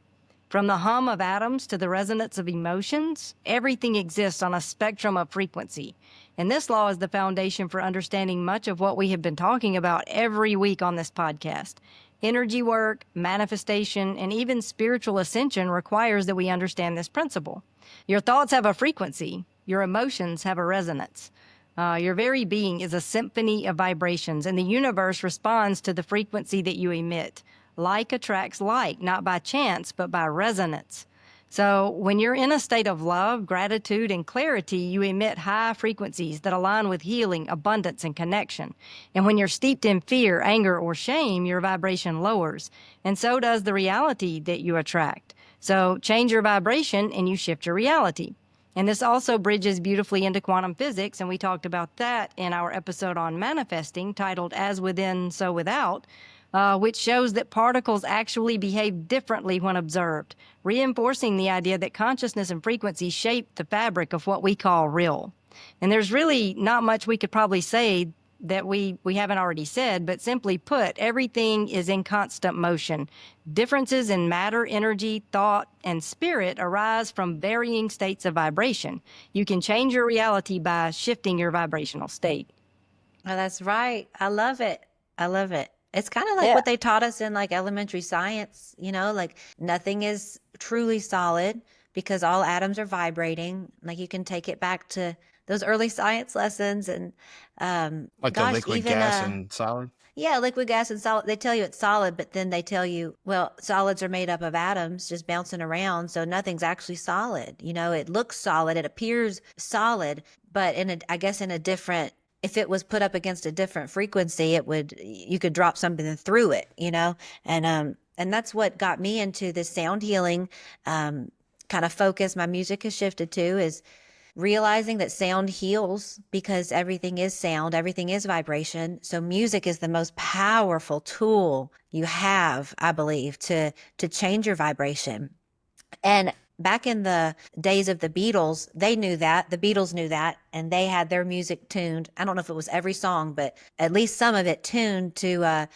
S1: From the hum of atoms to the resonance of emotions, everything exists on a spectrum of frequency. And this law is the foundation for understanding much of what we have been talking about every week on this podcast. Energy work, manifestation, and even spiritual ascension requires that we understand this principle. Your thoughts have a frequency. Your emotions have a resonance. Your very being is a symphony of vibrations, and the universe responds to the frequency that you emit. Like attracts like, not by chance, but by resonance. So when you're in a state of love, gratitude, and clarity, you emit high frequencies that align with healing, abundance, and connection. And when you're steeped in fear, anger, or shame, your vibration lowers. And so does the reality that you attract. So change your vibration and you shift your reality. And this also bridges beautifully into quantum physics, and we talked about that in our episode on manifesting, titled As Within, So Without, which shows that particles actually behave differently when observed, reinforcing the idea that consciousness and frequency shape the fabric of what we call real. And there's really not much we could probably say that we haven't already said, but simply put, everything is in constant motion. Differences in matter, energy, thought, and spirit arise from varying states of vibration. You can change your reality by shifting your vibrational state.
S3: Oh, that's right. I love it. I love it. It's kind of like what they taught us in like elementary science, like nothing is truly solid because all atoms are vibrating. Like you can take it back to those early science lessons and
S4: like the liquid, gas, and solid.
S3: Yeah, liquid, gas, and solid. They tell you it's solid, but then they tell you, well, solids are made up of atoms just bouncing around, so nothing's actually solid. It looks solid, it appears solid, but I guess in a different. If it was put up against a different frequency, you could drop something through it, and that's what got me into this sound healing kind of focus my music has shifted to, is realizing that sound heals because everything is sound, everything is vibration. So music is the most powerful tool you have, I believe, to change your vibration. And back in the days of the Beatles, they knew that. The Beatles knew that, and they had their music tuned. I don't know if it was every song, but at least some of it tuned to a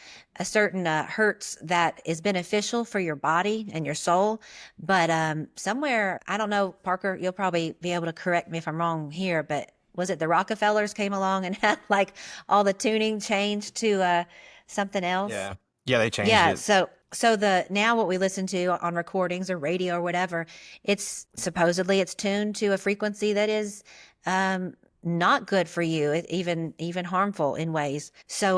S3: certain hertz that is beneficial for your body and your soul. But somewhere, I don't know, Parker, you'll probably be able to correct me if I'm wrong here, but was it the Rockefellers came along and had like all the tuning changed to something else?
S4: Yeah. Yeah, they changed
S3: Yeah,
S4: it.
S3: so the now what we listen to on recordings or radio or whatever, it's supposedly it's tuned to a frequency that is not good for you, even harmful in ways. So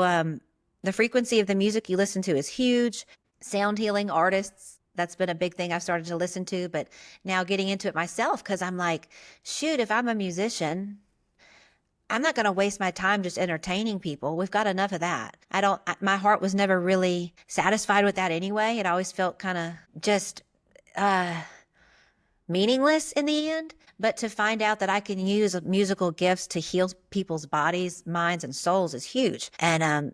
S3: the frequency of the music you listen to is huge. Sound healing artists, that's been a big thing I've started to listen to, but now getting into it myself because I'm like, shoot, if I'm a musician, I'm not going to waste my time just entertaining people. We've got enough of that. My heart was never really satisfied with that anyway. It always felt kind of just meaningless in the end. But to find out that I can use musical gifts to heal people's bodies, minds, and souls is huge. And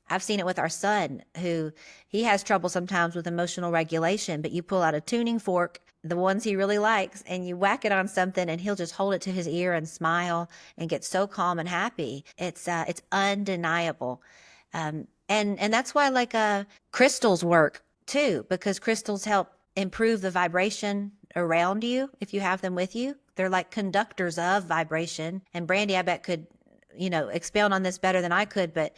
S3: I've seen it with our son, who he has trouble sometimes with emotional regulation, but you pull out a tuning fork, the ones he really likes, and you whack it on something and he'll just hold it to his ear and smile and get so calm and happy. It's undeniable. And that's why like crystals work too, because crystals help improve the vibration around you if you have them with you. They're like conductors of vibration. And Brandy, I bet could, expound on this better than I could, but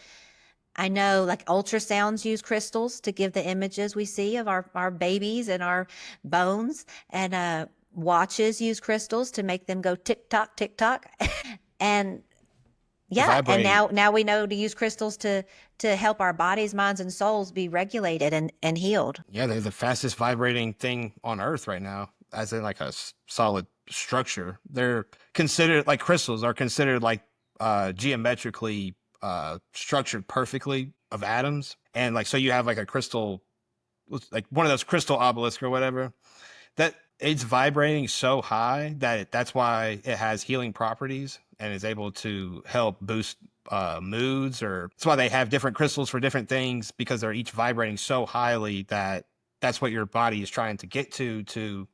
S3: I know like ultrasounds use crystals to give the images we see of our babies and our bones, and watches use crystals to make them go tick tock, and yeah, and now we know to use crystals to help our bodies, minds, and souls be regulated and healed.
S4: Yeah, they're the fastest vibrating thing on Earth right now, as in like a solid structure. They're considered like crystals are considered like geometrically structured perfectly of atoms, and like so you have like a crystal, like one of those crystal obelisks or whatever, that it's vibrating so high that that's why it has healing properties and is able to help boost moods, or that's why they have different crystals for different things, because they're each vibrating so highly that that's what your body is trying to get to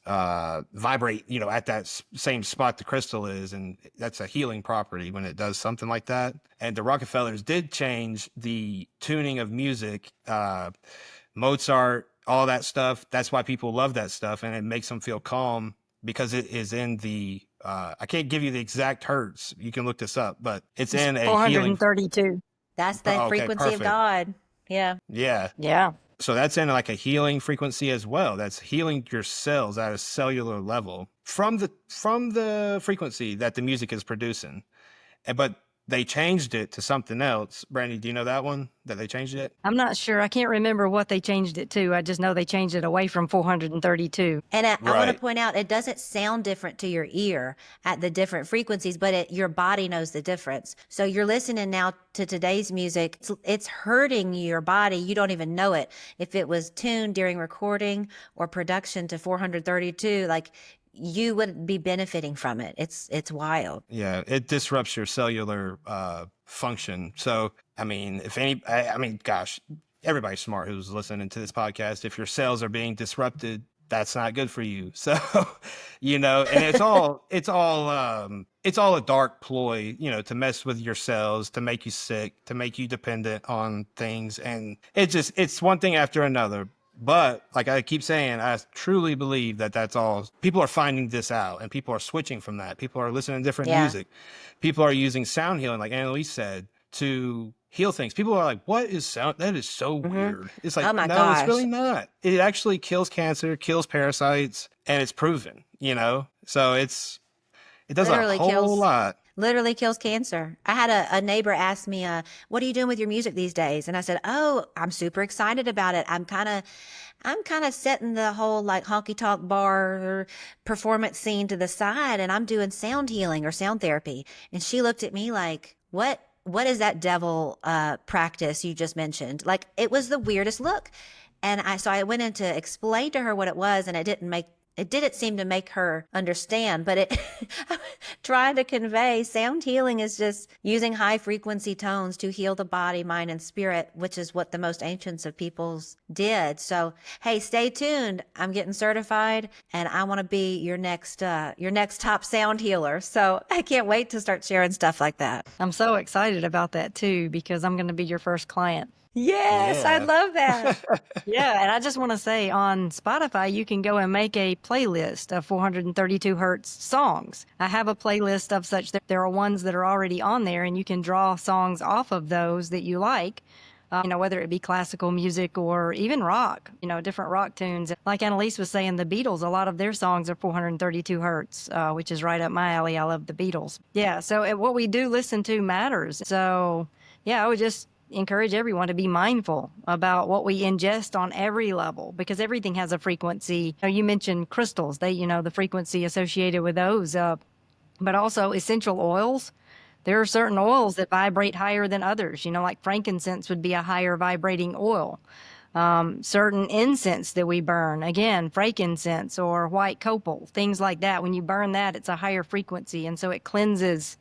S4: vibrate, at that same spot the crystal is. And that's a healing property when it does something like that. And the Rockefellers did change the tuning of music, Mozart, all that stuff. That's why people love that stuff, and it makes them feel calm because it is in the I can't give you the exact hertz. You can look this up, but it's in a healing
S1: 432.
S3: That's the frequency of God. Yeah.
S1: Yeah.
S4: So that's in like a healing frequency as well. That's healing your cells at a cellular level from the frequency that the music is producing. But they changed it to something else. Brandy, do you know that one, that they changed it?
S1: I'm not sure. I can't remember what they changed it to. I just know they changed it away from 432.
S3: And I want to point out, it doesn't sound different to your ear at the different frequencies, but your body knows the difference. So you're listening now to today's music. It's hurting your body. You don't even know it. If it was tuned during recording or production to 432, like, you wouldn't be benefiting from it. It's wild.
S4: Yeah, it disrupts your cellular function. So, I mean, gosh, everybody's smart who's listening to this podcast. If your cells are being disrupted, that's not good for you. So, and it's all a dark ploy, to mess with your cells, to make you sick, to make you dependent on things. And it's one thing after another. But like I keep saying, I truly believe that that's all. People are finding this out, and people are switching from that. People are listening to different music. People are using sound healing, like Annelise said, to heal things. People are like, what is sound? That is so weird. It's like,
S3: oh my
S4: no,
S3: gosh.
S4: It's really not. It actually kills cancer, kills parasites, and it's proven, So it does
S3: Literally
S4: a whole lot.
S3: Literally kills cancer. I had a neighbor ask me, what are you doing with your music these days? And I said, oh, I'm super excited about it. I'm kind of setting the whole like honky tonk bar performance scene to the side, and I'm doing sound healing or sound therapy. And she looked at me like, what what is that devil practice you just mentioned? Like, it was the weirdest look. And I went in to explain to her what it was, and it didn't seem to make her understand, but it trying to convey sound healing is just using high frequency tones to heal the body, mind, and spirit, which is what the most ancients of peoples did. So, hey, stay tuned. I'm getting certified, and I want to be your next top sound healer. So I can't wait to start sharing stuff like that.
S1: I'm so excited about that too, because I'm going to be your first client.
S3: Yes, I
S4: Yeah.
S3: love that.
S1: Yeah, and I just want to say on Spotify, you can go and make a playlist of 432 hertz songs. I have a playlist of such that there are ones that are already on there, and you can draw songs off of those that you like. Whether it be classical music or even rock, different rock tunes. Like Annelise was saying, the Beatles, a lot of their songs are 432 hertz, which is right up my alley. I love the Beatles. Yeah, so what we do listen to matters. So, yeah, I would just encourage everyone to be mindful about what we ingest on every level, because everything has a frequency. You mentioned crystals, the frequency associated with those, but also essential oils. There are certain oils that vibrate higher than others, like frankincense would be a higher vibrating oil. Certain incense that we burn, again, frankincense or white copal, things like that. When you burn that, it's a higher frequency, and so it cleanses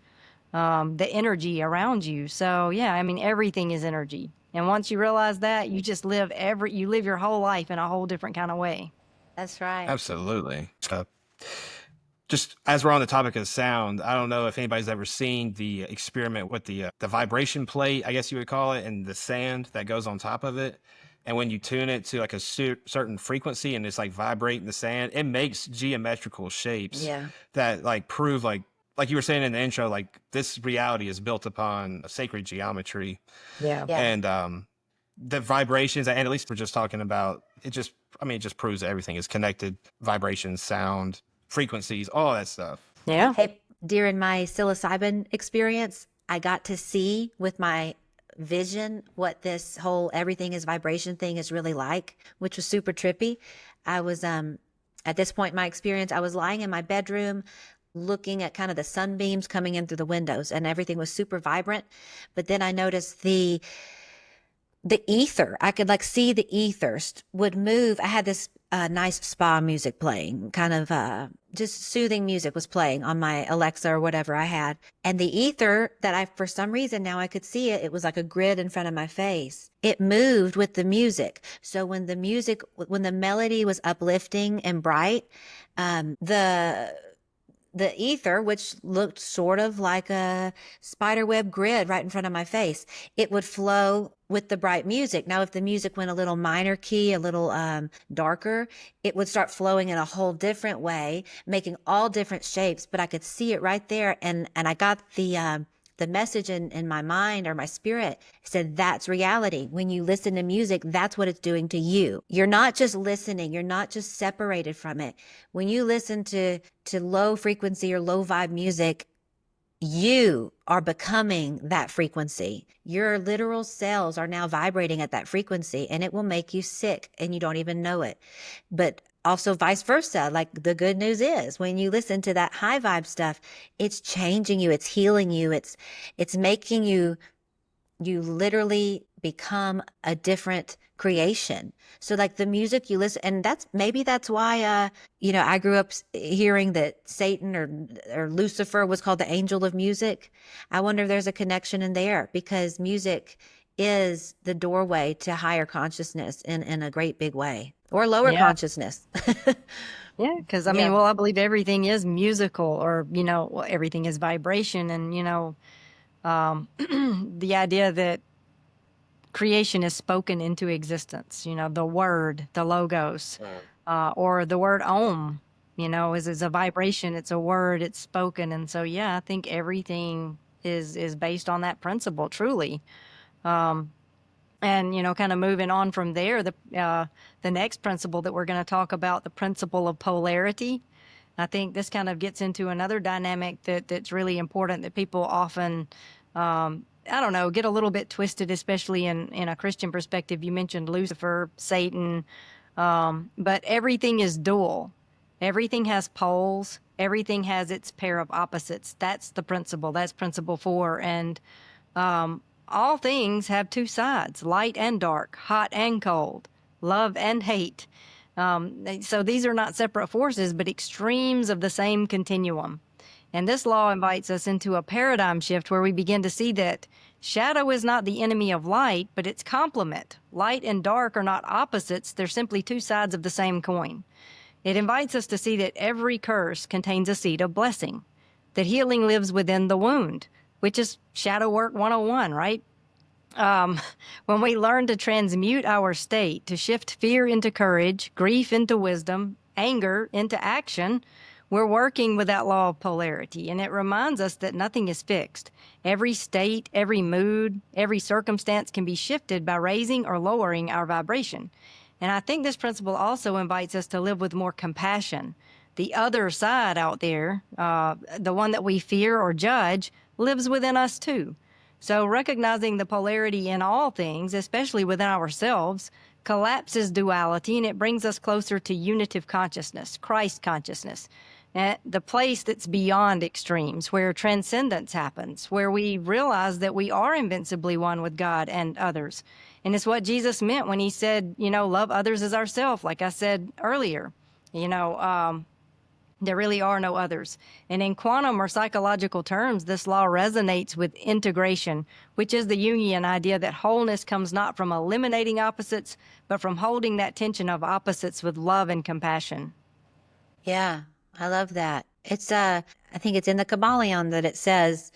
S1: the energy around you. So yeah, I mean, everything is energy. And once you realize that, you just live your whole life in a whole different kind of way.
S3: That's right.
S4: Absolutely. Just as we're on the topic of sound, I don't know if anybody's ever seen the experiment with the vibration plate, I guess you would call it, and the sand that goes on top of it. And when you tune it to like a certain frequency and it's like vibrating the sand, it makes geometrical shapes
S3: Yeah.
S4: that like prove like you were saying in the intro, like this reality is built upon a sacred geometry.
S1: Yeah.
S3: Yeah.
S4: And the vibrations, and at least we're just talking about, it just proves that everything is connected. Vibrations, sound, frequencies, all that stuff.
S1: Yeah.
S3: Hey, during my psilocybin experience, I got to see with my vision what this whole everything is vibration thing is really like, which was super trippy. I was at this point in my experience, I was lying in my bedroom looking at kind of the sunbeams coming in through the windows, and everything was super vibrant. But then I noticed the ether, I could like see the ethers would move. I had this nice spa music playing, kind of just soothing music was playing on my Alexa or whatever I had. And the ether that for some reason now I could see it, it was like a grid in front of my face. It moved with the music. So when the melody was uplifting and bright, the ether, which looked sort of like a spiderweb grid right in front of my face, it would flow with the bright music. Now, if the music went a little minor key, a little darker, it would start flowing in a whole different way, making all different shapes, but I could see it right there. And I got the message in my mind or my spirit said, that's reality. When you listen to music, that's what it's doing to you. You're not just listening. You're not just separated from it. When you listen to low frequency or low vibe music, you are becoming that frequency. Your literal cells are now vibrating at that frequency, and it will make you sick and you don't even know it. But also vice versa. Like, the good news is when you listen to that high vibe stuff, it's changing you, it's healing you, it's making you literally become a different creation. So like the music you listen, and that's why I grew up hearing that Satan or Lucifer was called the angel of music. I wonder if there's a connection in there, because music is the doorway to higher consciousness in a great big way, or lower consciousness.
S1: Yeah, because I mean, I believe everything is musical, or everything is vibration, and the idea that creation is spoken into existence. The word, the logos, or the word Om. Is a vibration. It's a word. It's spoken, and so I think everything is based on that principle, truly. And kind of moving on from there, the next principle that we're going to talk about, the principle of polarity. I think this kind of gets into another dynamic that's really important, that people often, get a little bit twisted, especially in a Christian perspective. You mentioned Lucifer, Satan, but everything is dual. Everything has poles. Everything has its pair of opposites. That's the principle. That's principle 4. And All things have two sides, light and dark, hot and cold, love and hate. So these are not separate forces, but extremes of the same continuum. And this law invites us into a paradigm shift where we begin to see that shadow is not the enemy of light, but its complement. Light and dark are not opposites, they're simply two sides of the same coin. It invites us to see that every curse contains a seed of blessing, that healing lives within the wound, which is shadow work 101, right? When we learn to transmute our state, to shift fear into courage, grief into wisdom, anger into action, we're working with that law of polarity, and it reminds us that nothing is fixed. Every state, every mood, every circumstance can be shifted by raising or lowering our vibration. And I think this principle also invites us to live with more compassion. The other side out there, the one that we fear or judge, lives within us too. So recognizing the polarity in all things, especially within ourselves, collapses duality, and it brings us closer to unitive consciousness, Christ consciousness, the place that's beyond extremes, where transcendence happens, where we realize that we are invincibly one with God and others. And it's what Jesus meant when he said, love others as ourselves, like I said earlier. There really are no others. And in quantum or psychological terms, this law resonates with integration, which is the Jungian idea that wholeness comes not from eliminating opposites, but from holding that tension of opposites with love and compassion.
S3: Yeah, I love that. It's I think it's in the Kybalion that it says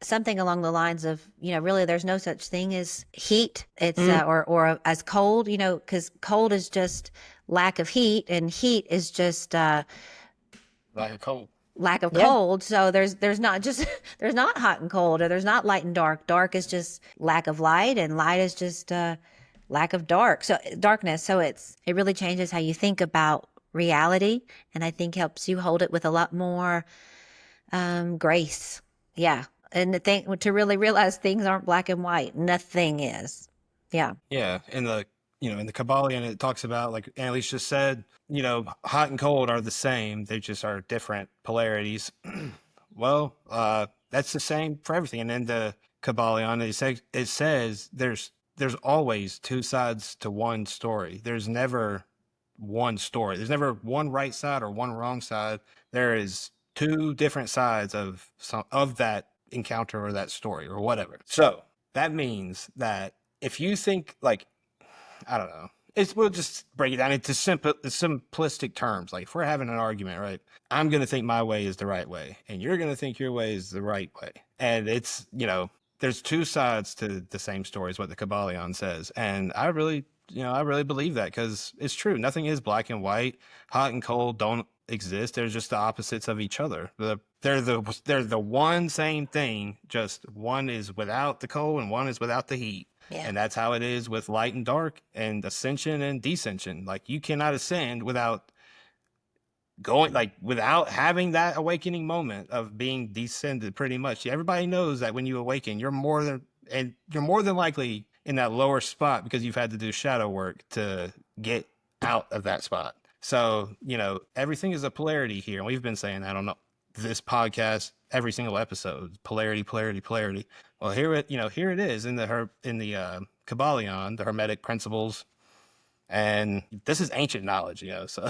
S3: something along the lines of, really there's no such thing as heat. It's or as cold, because cold is just lack of heat, and heat is just
S4: Like a cold.
S3: lack of
S1: Yeah.
S3: cold. So there's not just there's not hot and cold, or there's not light and dark. Dark is just lack of light, and light is just lack of darkness. So it really changes how you think about reality, and I think helps you hold it with a lot more grace. Yeah. And to really realize things aren't black and white. Nothing is. Yeah.
S4: Yeah, in the Kybalion, it talks about, like Annelise just said, hot and cold are the same. They just are different polarities. Well, that's the same for everything. And in the Kybalion, it says there's always two sides to one story. There's never one story. There's never one right side or one wrong side. There is two different sides of that encounter or that story or whatever. So that means that if you think, like, I don't know, we'll just break it down into simplistic terms. Like, if we're having an argument, right, I'm going to think my way is the right way, and you're going to think your way is the right way. And it's, there's two sides to the same story is what the Kybalion says. And I really believe that, because it's true. Nothing is black and white. Hot and cold don't exist. They're just the opposites of each other. They're the one same thing, just one is without the cold and one is without the heat.
S3: Yeah.
S4: And that's how it is with light and dark, and ascension and descension. Like, you cannot ascend without without having that awakening moment of being descended. Pretty much everybody knows that when you awaken, you're more than likely in that lower spot, because you've had to do shadow work to get out of that spot. So, everything is a polarity here. And we've been saying that on this podcast every single episode. Polarity, polarity, polarity. Well, here it is in the Kybalion, the Hermetic principles. And this is ancient knowledge, so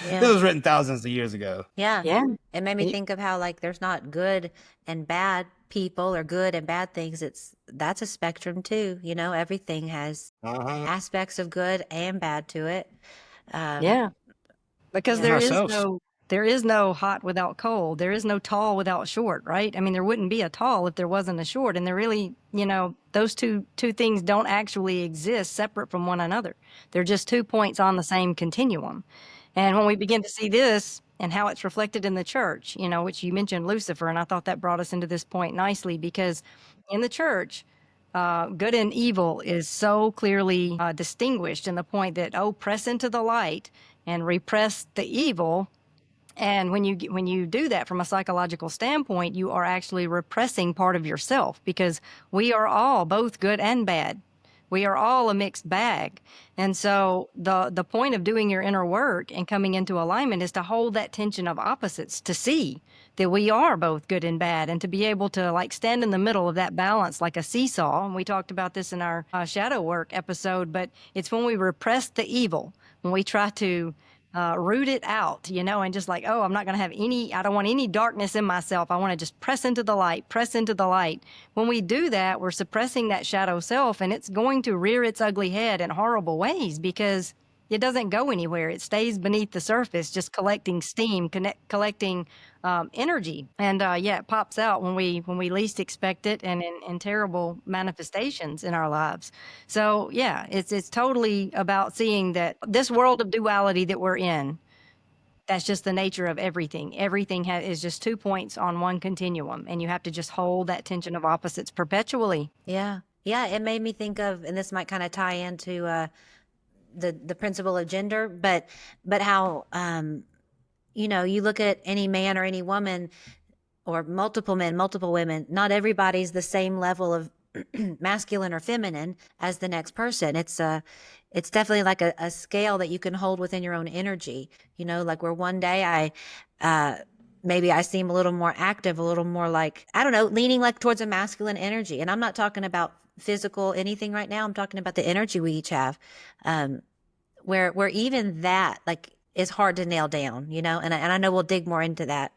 S4: this was written thousands of years ago.
S3: Yeah.
S1: Yeah.
S3: It made me think of how, like, there's not good and bad people or good and bad things. That's a spectrum too. Everything has aspects of good and bad to it.
S1: Yeah. Because
S4: Yeah.
S1: there is no hot without cold. There is no tall without short, right? I mean, there wouldn't be a tall if there wasn't a short. And there really, those two things don't actually exist separate from one another. They're just 2 points on the same continuum. And when we begin to see this and how it's reflected in the church, which you mentioned Lucifer, and I thought that brought us into this point nicely, because in the church, good and evil is so clearly distinguished in the point that, press into the light and repress the evil. And when you do that from a psychological standpoint, you are actually repressing part of yourself, because we are all both good and bad. We are all a mixed bag. And so the point of doing your inner work and coming into alignment is to hold that tension of opposites, to see that we are both good and bad, and to be able to like stand in the middle of that balance like a seesaw. And we talked about this in our shadow work episode, but it's when we repress the evil, when we try to root it out, and just like, oh, I'm not going to have I don't want any darkness in myself. I want to just press into the light, press into the light. When we do that, we're suppressing that shadow self, and it's going to rear its ugly head in horrible ways because it doesn't go anywhere. It stays beneath the surface, just collecting steam, collecting energy. And it pops out when we least expect it, and in terrible manifestations in our lives. So yeah, it's totally about seeing that this world of duality that we're in, that's just the nature of everything. Everything is just 2 points on one continuum, and you have to just hold that tension of opposites perpetually.
S3: Yeah. Yeah. It made me think of, and this might kind of tie into the principle of gender, but how, you look at any man or any woman or multiple men, multiple women, not everybody's the same level of masculine or feminine as the next person. It's definitely like a scale that you can hold within your own energy, like where one day maybe I seem a little more active, a little more like, I don't know, leaning like towards a masculine energy. And I'm not talking about physical anything right now. I'm talking about the energy we each have, where even that like is hard to nail down, and I know we'll dig more into that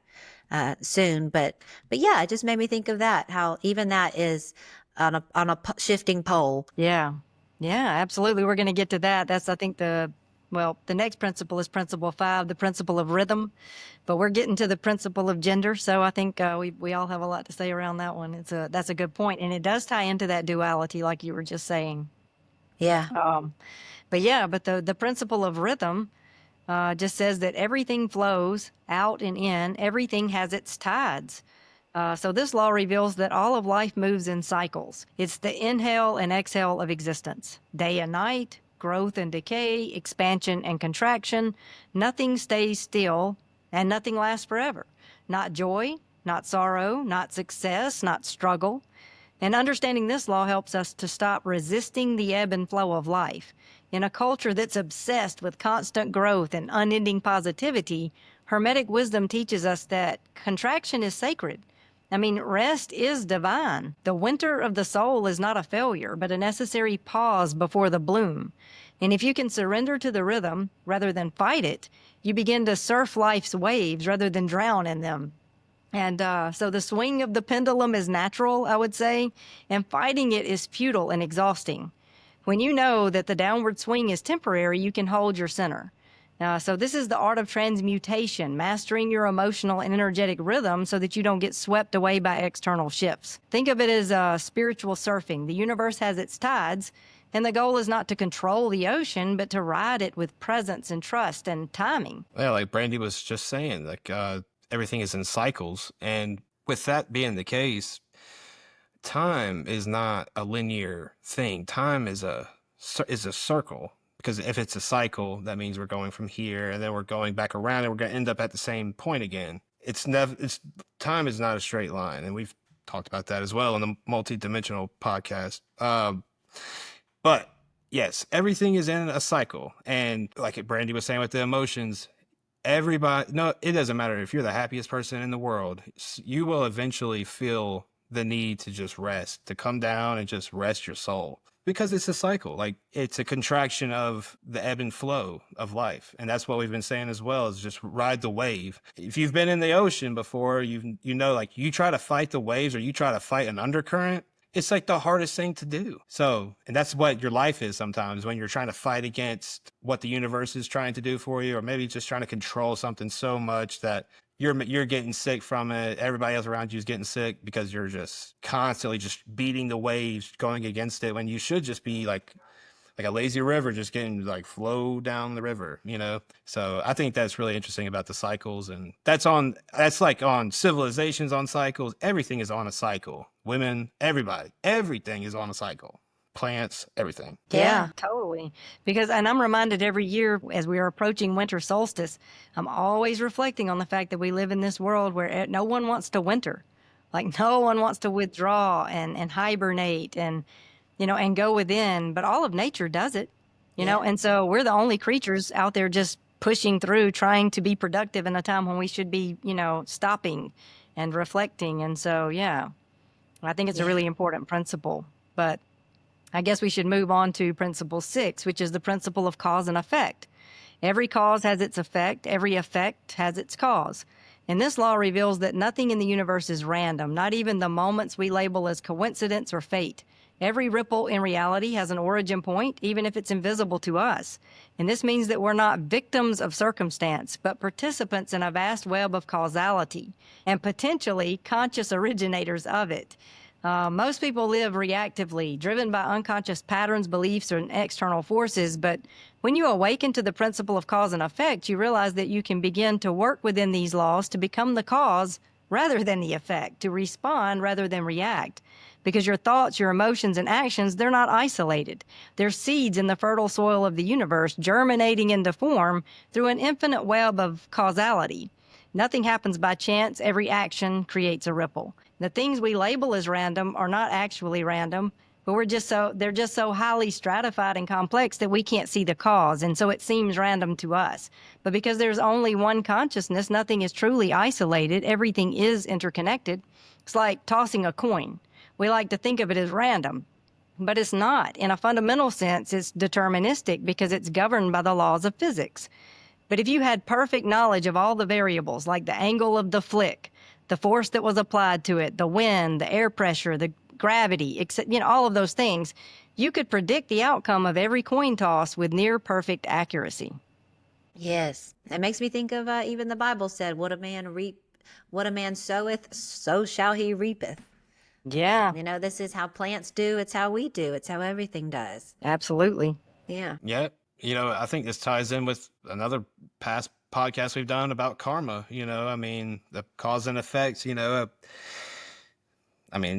S3: soon, but yeah, it just made me think of that, how even that is on a shifting pole.
S1: Yeah, absolutely. We're going to get to that. That's, I think, the next principle is principle 5, the principle of rhythm, but we're getting to the principle of gender. So I think we all have a lot to say around that one. That's a good point, and it does tie into that duality, like you were just saying.
S3: Yeah.
S1: But the principle of rhythm just says that everything flows out and in. Everything has its tides. So this law reveals that all of life moves in cycles. It's the inhale and exhale of existence, day and night, growth and decay, expansion and contraction. Nothing stays still, and nothing lasts forever. Not joy, not sorrow, not success, not struggle. And understanding this law helps us to stop resisting the ebb and flow of life. In a culture that's obsessed with constant growth and unending positivity, Hermetic wisdom teaches us that contraction is sacred. I mean, rest is divine. The winter of the soul is not a failure, but a necessary pause before the bloom. And if you can surrender to the rhythm rather than fight it, you begin to surf life's waves rather than drown in them. And so the swing of the pendulum is natural, I would say, and fighting it is futile and exhausting. When you know that the downward swing is temporary, you can hold your center. So this is the art of transmutation, mastering your emotional and energetic rhythm so that you don't get swept away by external shifts. Think of it as spiritual surfing. The universe has its tides, and the goal is not to control the ocean, but to ride it with presence and trust and timing.
S4: Yeah, like Brandy was just saying, like everything is in cycles. And with that being the case, time is not a linear thing. Time is a circle. Because if it's a cycle, that means we're going from here and then we're going back around and we're going to end up at the same point again. Time is not a straight line. And we've talked about that as well in the multi-dimensional podcast. But yes, everything is in a cycle. And like Brandy was saying with the emotions, it doesn't matter if you're the happiest person in the world, you will eventually feel the need to just rest, to come down and just rest your soul. Because it's a cycle, like it's a contraction of the ebb and flow of life. And that's what we've been saying as well, is just ride the wave. If you've been in the ocean before, like you try to fight the waves or you try to fight an undercurrent, it's like the hardest thing to do. So, and that's what your life is sometimes when you're trying to fight against what the universe is trying to do for you, or maybe just trying to control something so much that you're getting sick from it. Everybody else around you is getting sick because you're just constantly just beating the waves, going against it, when you should just be like a lazy river, just getting like flow down the river, So I think that's really interesting about the cycles, and that's like on civilizations on cycles. Everything is on a cycle. Women, everything is on a cycle. Plants, everything.
S1: Yeah, totally. And I'm reminded every year as we are approaching winter solstice, I'm always reflecting on the fact that we live in this world where no one wants to winter. Like no one wants to withdraw and hibernate. And and go within. But all of nature does it, and so we're the only creatures out there just pushing through, trying to be productive in a time when we should be, stopping and reflecting. And so, yeah, I think it's a really important principle. But I guess we should move on to principle 6, which is the principle of cause and effect. Every cause has its effect. Every effect has its cause. And this law reveals that nothing in the universe is random, not even the moments we label as coincidence or fate. Every ripple in reality has an origin point, even if it's invisible to us. And this means that we're not victims of circumstance, but participants in a vast web of causality and potentially conscious originators of it. Most people live reactively, driven by unconscious patterns, beliefs, and external forces. But when you awaken to the principle of cause and effect, you realize that you can begin to work within these laws to become the cause rather than the effect, to respond rather than react. Because your thoughts, your emotions, and actions, they're not isolated. They're seeds in the fertile soil of the universe, germinating into form through an infinite web of causality. Nothing happens by chance. Every action creates a ripple. The things we label as random are not actually random, but they're just so highly stratified and complex that we can't see the cause, and so it seems random to us. But because there's only one consciousness, nothing is truly isolated. Everything is interconnected. It's like tossing a coin. We like to think of it as random, but it's not. In a fundamental sense, it's deterministic because it's governed by the laws of physics. But if you had perfect knowledge of all the variables, like the angle of the flick, the force that was applied to it, the wind, the air pressure, the gravity, all of those things, you could predict the outcome of every coin toss with near perfect accuracy.
S3: Yes. That makes me think of even the Bible said, what a man soweth, so shall he reapeth.
S1: Yeah,
S3: This is how plants do. It's how we do. It's how everything does.
S1: absolutely.
S3: Yeah.
S4: Yeah. I think this ties in with another past podcast we've done about karma. The cause and effects,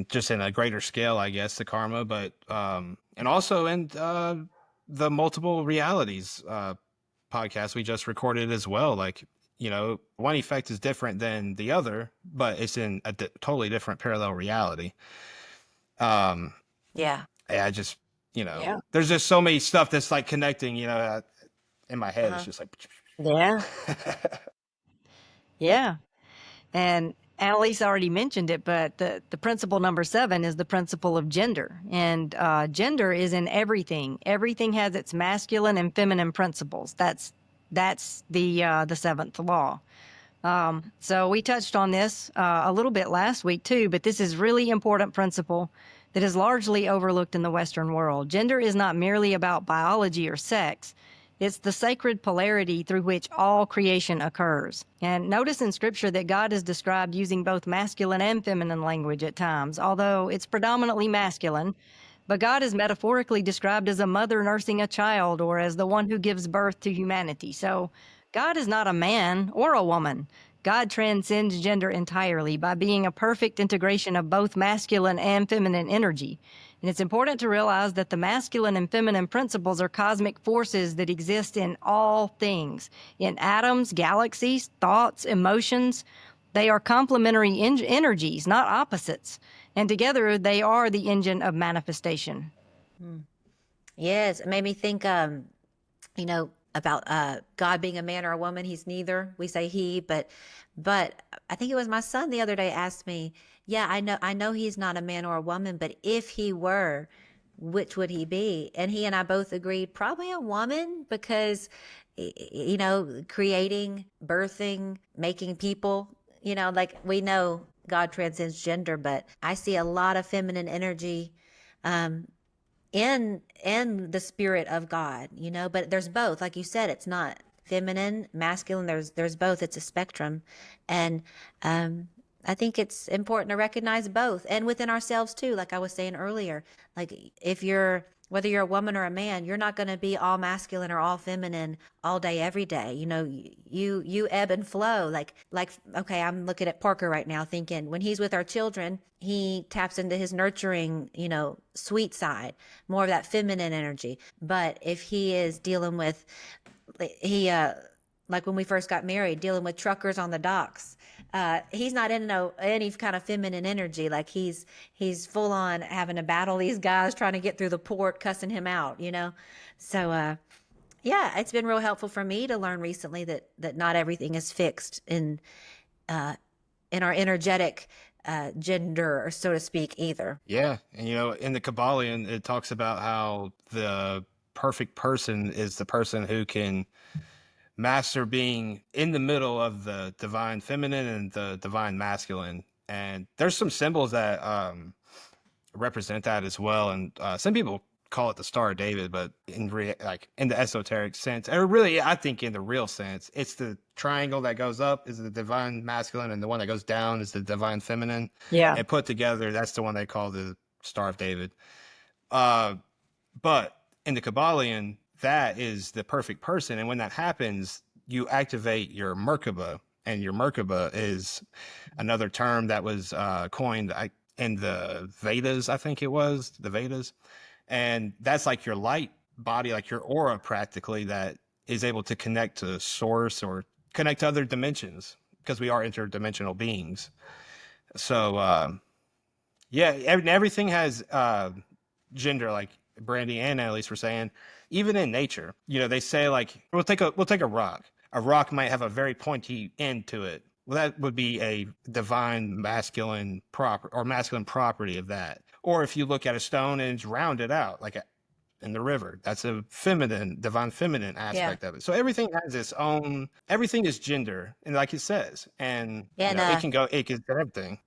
S4: just in a greater scale, I guess, the karma, but, and also in the multiple realities podcast we just recorded as well. Like, one effect is different than the other, but it's in a totally different parallel reality.
S3: Yeah.
S4: I just,
S1: Yeah.
S4: there's just so many stuff that's like connecting, in my head. It's just like,
S1: Yeah. Yeah. And Annelise already mentioned it, but the principle number 7 is the principle of gender. And gender is in everything. Everything has its masculine and feminine principles. That's the 7th law. So we touched on this a little bit last week too, but this is really important principle that is largely overlooked in the Western world. Gender is not merely about biology or sex. It's the sacred polarity through which all creation occurs. And notice in Scripture that God is described using both masculine and feminine language at times, although it's predominantly masculine. But God is metaphorically described as a mother nursing a child or as the one who gives birth to humanity. So God is not a man or a woman. God transcends gender entirely by being a perfect integration of both masculine and feminine energy. And it's important to realize that the masculine and feminine principles are cosmic forces that exist in all things, in atoms, galaxies, thoughts, emotions. They are complementary energies, not opposites. And together they are the engine of manifestation.
S3: Yes. It made me think, about God being a man or a woman. He's neither. We say he, but I think it was my son the other day asked me, yeah, I know he's not a man or a woman, but if he were, which would he be? And he and I both agreed, probably a woman, because, creating, birthing, making people, like we know God transcends gender, but I see a lot of feminine energy, in the spirit of God, but there's both. Like you said, it's not feminine, masculine. There's both. It's a spectrum. And I think it's important to recognize both, and within ourselves too. Like I was saying earlier, like whether you're a woman or a man, you're not going to be all masculine or all feminine all day, every day. You ebb and flow. Like, okay, I'm looking at Parker right now thinking when he's with our children, he taps into his nurturing, sweet side, more of that feminine energy. But if he is dealing with, like when we first got married, dealing with truckers on the docks. He's not in any kind of feminine energy. Like he's full on having to battle these guys trying to get through the port, cussing him out, you know? So, yeah, it's been real helpful for me to learn recently that not everything is fixed in our energetic gender, so to speak, either.
S4: Yeah, and in the Kybalion, it talks about how the perfect person is the person who can master being in the middle of the divine feminine and the divine masculine. And there's some symbols that represent that as well. And some people call it the Star of David, but like in the esoteric sense, or really, I think in the real sense, it's the triangle that goes up is the divine masculine, and the one that goes down is the divine feminine.
S1: Yeah.
S4: And put together, that's the one they call the Star of David. But in the Kybalion, that is the perfect person. And when that happens, you activate your Merkaba. And your Merkaba is another term that was coined in the Vedas, I think it was, the Vedas. And that's like your light body, like your aura practically, that is able to connect to source or connect to other dimensions, because we are interdimensional beings. So, yeah, everything has gender, like Brandy and Annelise were saying. Even in nature, they say, like, we'll take a rock. A rock might have a very pointy end to it. Well, that would be a divine masculine property of that. Or if you look at a stone and it's rounded out, like in the river, that's a divine feminine aspect of it. So everything has its own. Everything is gender, and like it says, and it can everything.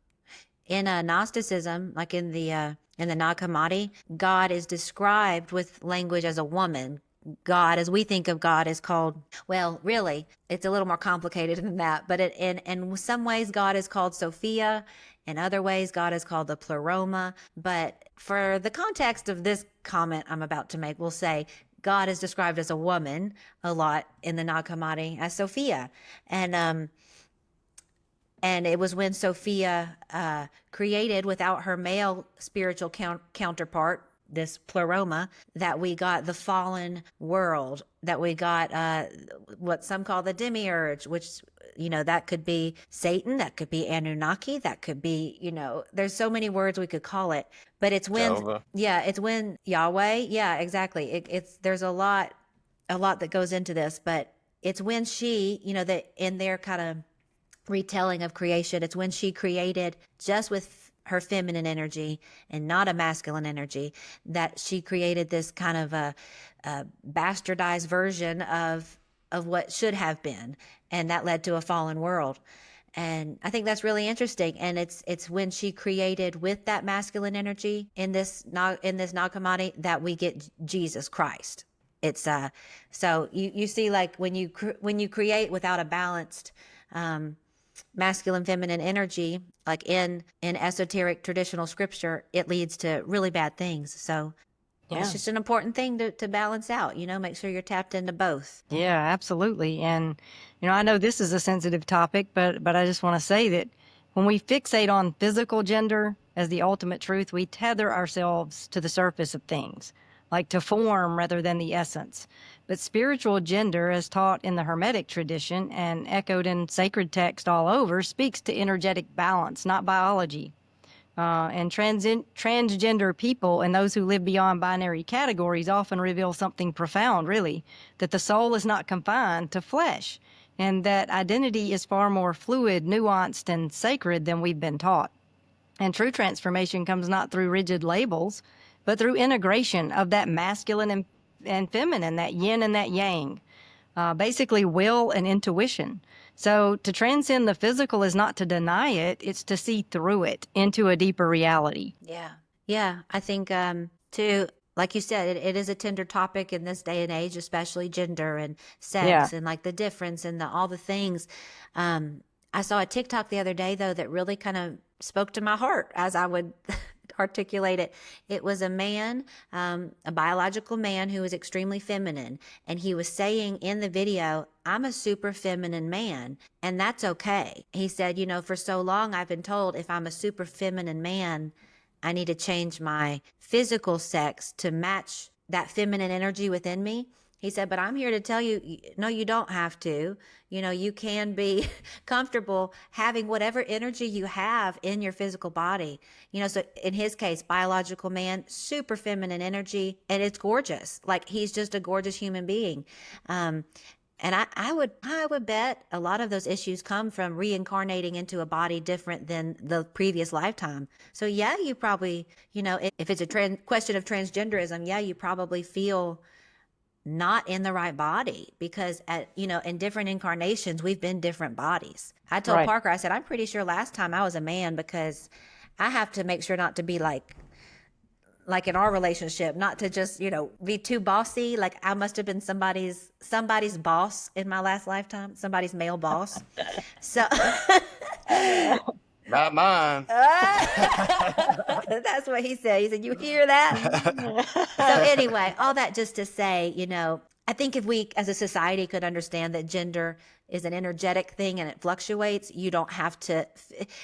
S3: In Gnosticism, like in the Nag Hammadi, God is described with language as a woman. God, as we think of God, is called, well, really, it's a little more complicated than that. But in some ways, God is called Sophia. In other ways, God is called the Pleroma. But for the context of this comment I'm about to make, we'll say God is described as a woman a lot in the Nag Hammadi as Sophia. And it was when Sophia created without her male spiritual counterpart, this Pleroma, that we got the fallen world, that we got what some call the demiurge, which, that could be Satan, that could be Anunnaki, that could be, there's so many words we could call it. But it's when,
S4: Jehovah.
S3: it's when Yahweh, exactly. There's a lot that goes into this, but it's when she, that in their kind of retelling of creation, it's when she created just with her feminine energy and not a masculine energy, that she created this kind of a bastardized version of what should have been, and that led to a fallen world. And I think that's really interesting. And it's when she created with that masculine energy in this Nag Hammadi that we get Jesus Christ. It's so you see, like when you create without a balanced masculine feminine energy, like in esoteric traditional scripture, it leads to really bad things. So it's just an important thing to balance out, make sure you're tapped into both.
S1: Yeah, absolutely. And, I know this is a sensitive topic, but I just want to say that when we fixate on physical gender as the ultimate truth, we tether ourselves to the surface of things, like to form rather than the essence. But spiritual gender, as taught in the Hermetic tradition and echoed in sacred text all over, speaks to energetic balance, not biology. And transgender people and those who live beyond binary categories often reveal something profound, really, that the soul is not confined to flesh, and that identity is far more fluid, nuanced, and sacred than we've been taught. And true transformation comes not through rigid labels, but through integration of that masculine and feminine, that yin and that yang, basically will and intuition. So to transcend the physical is not to deny it, it's to see through it into a deeper reality.
S3: Yeah. I think, too, like you said, it is a tender topic in this day and age, especially gender and sex and like the difference and all the things. I saw a TikTok the other day, though, that really kind of spoke to my heart as I would articulate it. It was a man, a biological man who was extremely feminine. And he was saying in the video, I'm a super feminine man, and that's okay. He said, for so long I've been told if I'm a super feminine man, I need to change my physical sex to match that feminine energy within me. He said, but I'm here to tell you, no, you don't have to. You can be comfortable having whatever energy you have in your physical body. So in his case, biological man, super feminine energy, and it's gorgeous. Like he's just a gorgeous human being. And I would bet a lot of those issues come from reincarnating into a body different than the previous lifetime. So yeah, you probably, if it's a question of transgenderism, yeah, you probably feel not in the right body because in different incarnations, we've been different bodies. I told
S1: Right.
S3: Parker, I said, I'm pretty sure last time I was a man because I have to make sure not to be like in our relationship, not to just, be too bossy. Like I must have been somebody's boss in my last lifetime, somebody's male boss. So
S4: Not mine.
S3: that's what he said. He said, you hear that? So anyway, all that just to say, I think if we as a society could understand that gender is an energetic thing and it fluctuates, you don't have to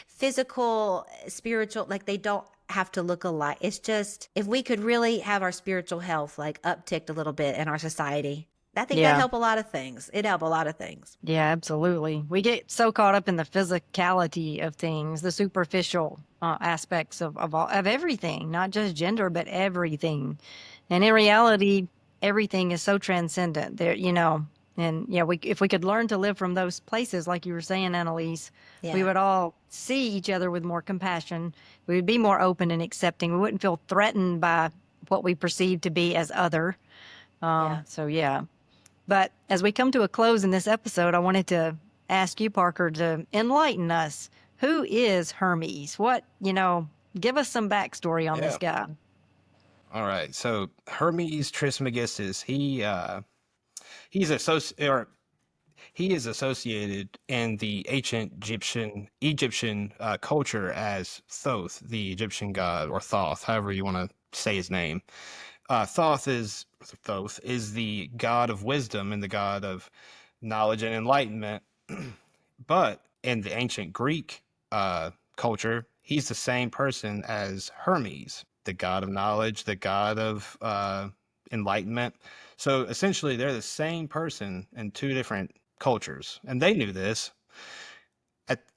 S3: physical, spiritual, like they don't have to look alike. It's just if we could really have our spiritual health like upticked a little bit in our society, I think
S1: Yeah.
S3: that'd help a lot of things. It'd help a lot of things.
S1: Yeah, absolutely. We get so caught up in the physicality of things, the superficial aspects of everything, not just gender, but everything. And in reality, everything is so transcendent there, and yeah, if we could learn to live from those places, like you were saying, Annelise, we
S3: Yeah.
S1: would all see each other with more compassion. We would be more open and accepting. We wouldn't feel threatened by what we perceive to be as other.
S3: Yeah.
S1: So yeah. But as we come to a close in this episode, I wanted to ask you, Parker, to enlighten us. Who is Hermes? Give us some backstory on this guy.
S4: All right. So Hermes Trismegistus, he is associated in the ancient Egyptian culture as Thoth, the Egyptian god, or Thoth, however you want to say his name. Thoth is the god of wisdom and the god of knowledge and enlightenment. But in the ancient Greek culture, he's the same person as Hermes, the god of knowledge, the god of enlightenment. So essentially, they're the same person in two different cultures, and they knew this.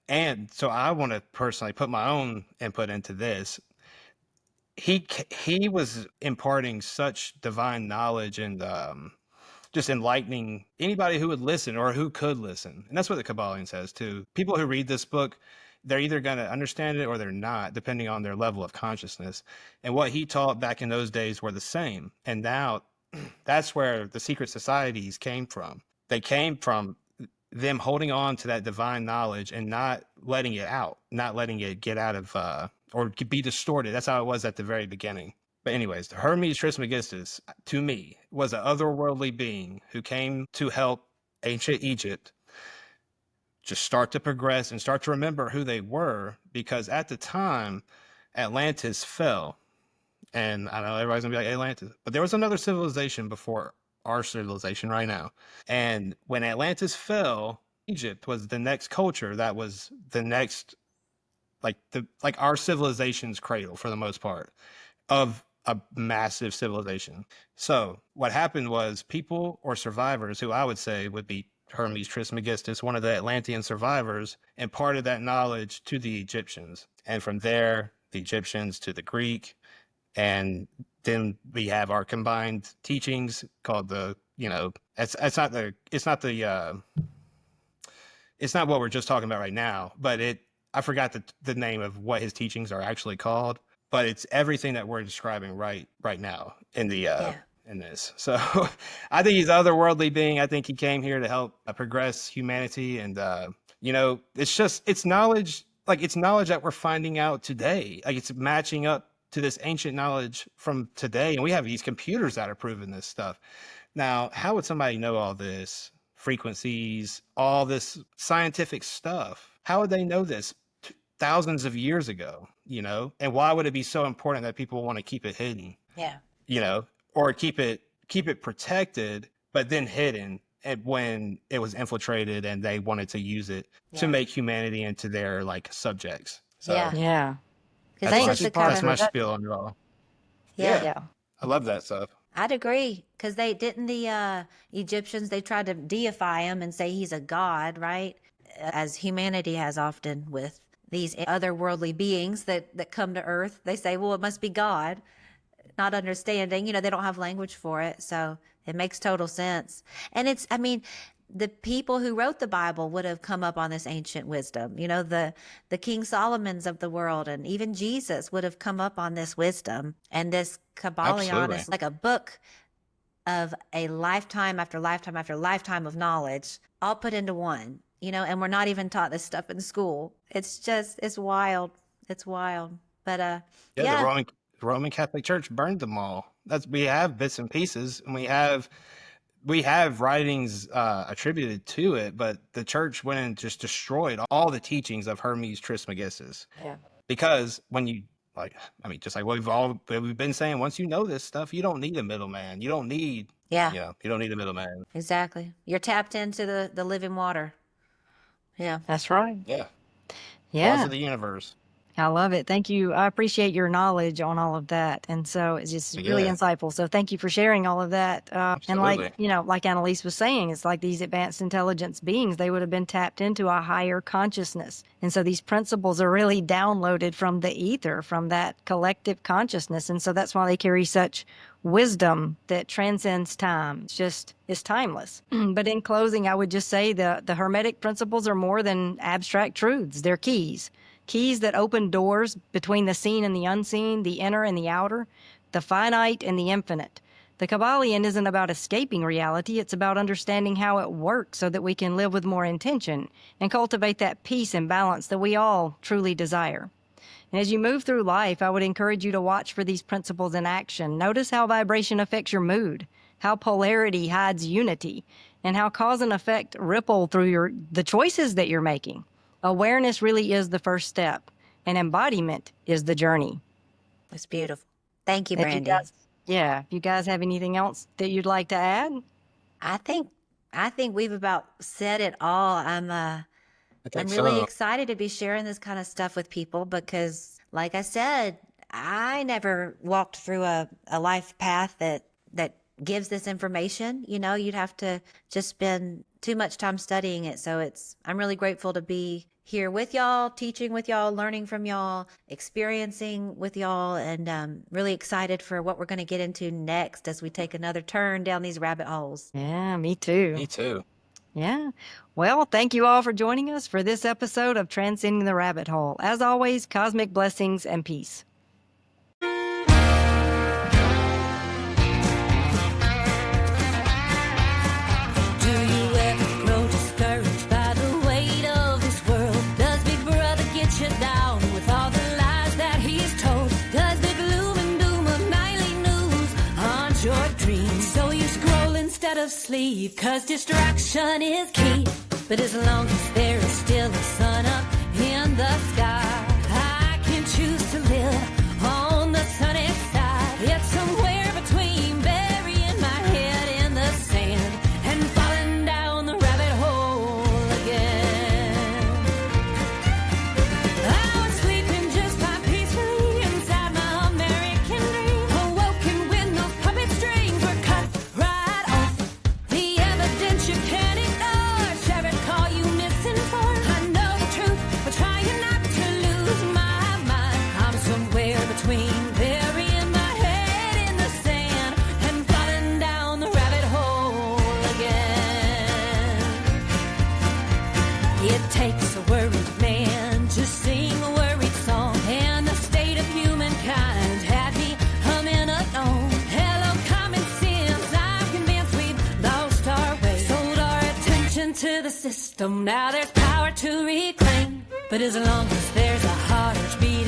S4: And so I want to personally put my own input into this. He was imparting such divine knowledge and just enlightening anybody who would listen or who could listen. And that's what the Kybalion says too. People who read this book, they're either going to understand it or they're not, depending on their level of consciousness. And what he taught back in those days were the same. And now that's where the secret societies came from. They came from them holding on to that divine knowledge and not letting it out, not letting it get out of or be distorted. That's how it was at the very beginning. But anyways, Hermes Trismegistus, to me, was an otherworldly being who came to help ancient Egypt just start to progress and start to remember who they were, because at the time, Atlantis fell. And I know everybody's gonna be like Atlantis, but there was another civilization before our civilization right now. And when Atlantis fell, Egypt was the next culture that was the next, like our civilization's cradle for the most part of a massive civilization. So what happened was people or survivors, who I would say would be Hermes Trismegistus, one of the Atlantean survivors, imparted that knowledge to the Egyptians. And from there, the Egyptians to the Greek. And then we have our combined teachings called it's not what we're just talking about right now, but I forgot the name of what his teachings are actually called, but it's everything that we're describing right now in the in this. So I think he's an otherworldly being. I think he came here to help progress humanity, and it's knowledge, it's knowledge that we're finding out today. Like it's matching up to this ancient knowledge from today, and we have these computers that are proving this stuff. Now, how would somebody know all this frequencies, all this scientific stuff? How would they know this thousands of years ago? And why would it be so important that people want to keep it hidden?
S3: Yeah.
S4: Or keep it protected, but then hidden, and when it was infiltrated and they wanted to use it to make humanity into their subjects. So
S1: Yeah.
S3: Because
S4: that's my spiel on it all.
S3: Yeah.
S1: Yeah.
S4: I love that stuff.
S3: I'd agree, because the Egyptians, they tried to deify him and say he's a god, right? As humanity has often with these otherworldly beings that come to earth. They say, well, it must be God, not understanding, they don't have language for it. So it makes total sense. And the people who wrote the Bible would have come up on this ancient wisdom. The King Solomons of the world, and even Jesus would have come up on this wisdom. And this Kybalion
S4: Absolutely.
S3: is like a book of a lifetime after lifetime after lifetime of knowledge, all put into one, and we're not even taught this stuff in school. It's wild. It's wild. But
S4: Yeah,
S3: yeah.
S4: the Roman Catholic Church burned them all. We have bits and pieces, and we have writings attributed to it, but the church went and just destroyed all the teachings of Hermes Trismegistus.
S1: Yeah.
S4: Because when you just like we've been saying, once you know this stuff, you don't need a middleman. You don't need
S3: Yeah,
S4: you don't need a middleman.
S3: exactly. You're tapped into the living water. Yeah.
S1: That's right.
S4: Yeah. Laws
S1: Yeah.
S4: of the universe.
S1: I love it. Thank you. I appreciate your knowledge on all of that. And so it's just really
S4: Yeah.
S1: insightful. So thank you for sharing all of that. And like Annelise was saying, it's like these advanced intelligence beings, they would have been tapped into a higher consciousness. And so these principles are really downloaded from the ether, from that collective consciousness. And so that's why they carry such wisdom that transcends time. It's timeless. But in closing, I would just say the Hermetic principles are more than abstract truths. They're keys that open doors between the seen and the unseen, the inner and the outer, the finite and the infinite. The Kybalion isn't about escaping reality. It's about understanding how it works so that we can live with more intention and cultivate that peace and balance that we all truly desire. And as you move through life, I would encourage you to watch for these principles in action. Notice how vibration affects your mood, how polarity hides unity, and how cause and effect ripple through the choices that you're making. Awareness really is the first step, and embodiment is the journey.
S3: It's beautiful. Thank you,
S1: If
S3: Brandy.
S1: if you guys have anything else that you'd like to add?
S3: I think we've about said it all. I'm really excited to be sharing this kind of stuff with people because, like I said, I never walked through a life path that gives this information. You'd have to just spend too much time studying it. So I'm really grateful to be here with y'all, teaching with y'all, learning from y'all, experiencing with y'all, and really excited for what we're going to get into next as we take another turn down these rabbit holes.
S1: Yeah, me too.
S4: Me too.
S1: Yeah. Well, thank you all for joining us for this episode of Transcending the Rabbit Hole. As always, cosmic blessings and peace.
S2: Of sleep, 'cause distraction is key. But as long as there is still a sun up in the sky, I can choose to live on the sunny side. It's somewhere between burying my head in the sand and falling down the rabbit hole again. I was sleeping just fine peacefully inside my American dream, awoken when those puppet strings were cut right off. You can't ignore, share it, call you misinformed. I know the truth, but trying not to lose my mind. I'm somewhere between burying my head in the sand and falling down the rabbit hole again. It takes a worried man to sing a worried song, and the state of humankind had me humming alone. Hello, common sense, I'm convinced we've lost our way. To the system, now there's power to reclaim. But as long as there's a heart beating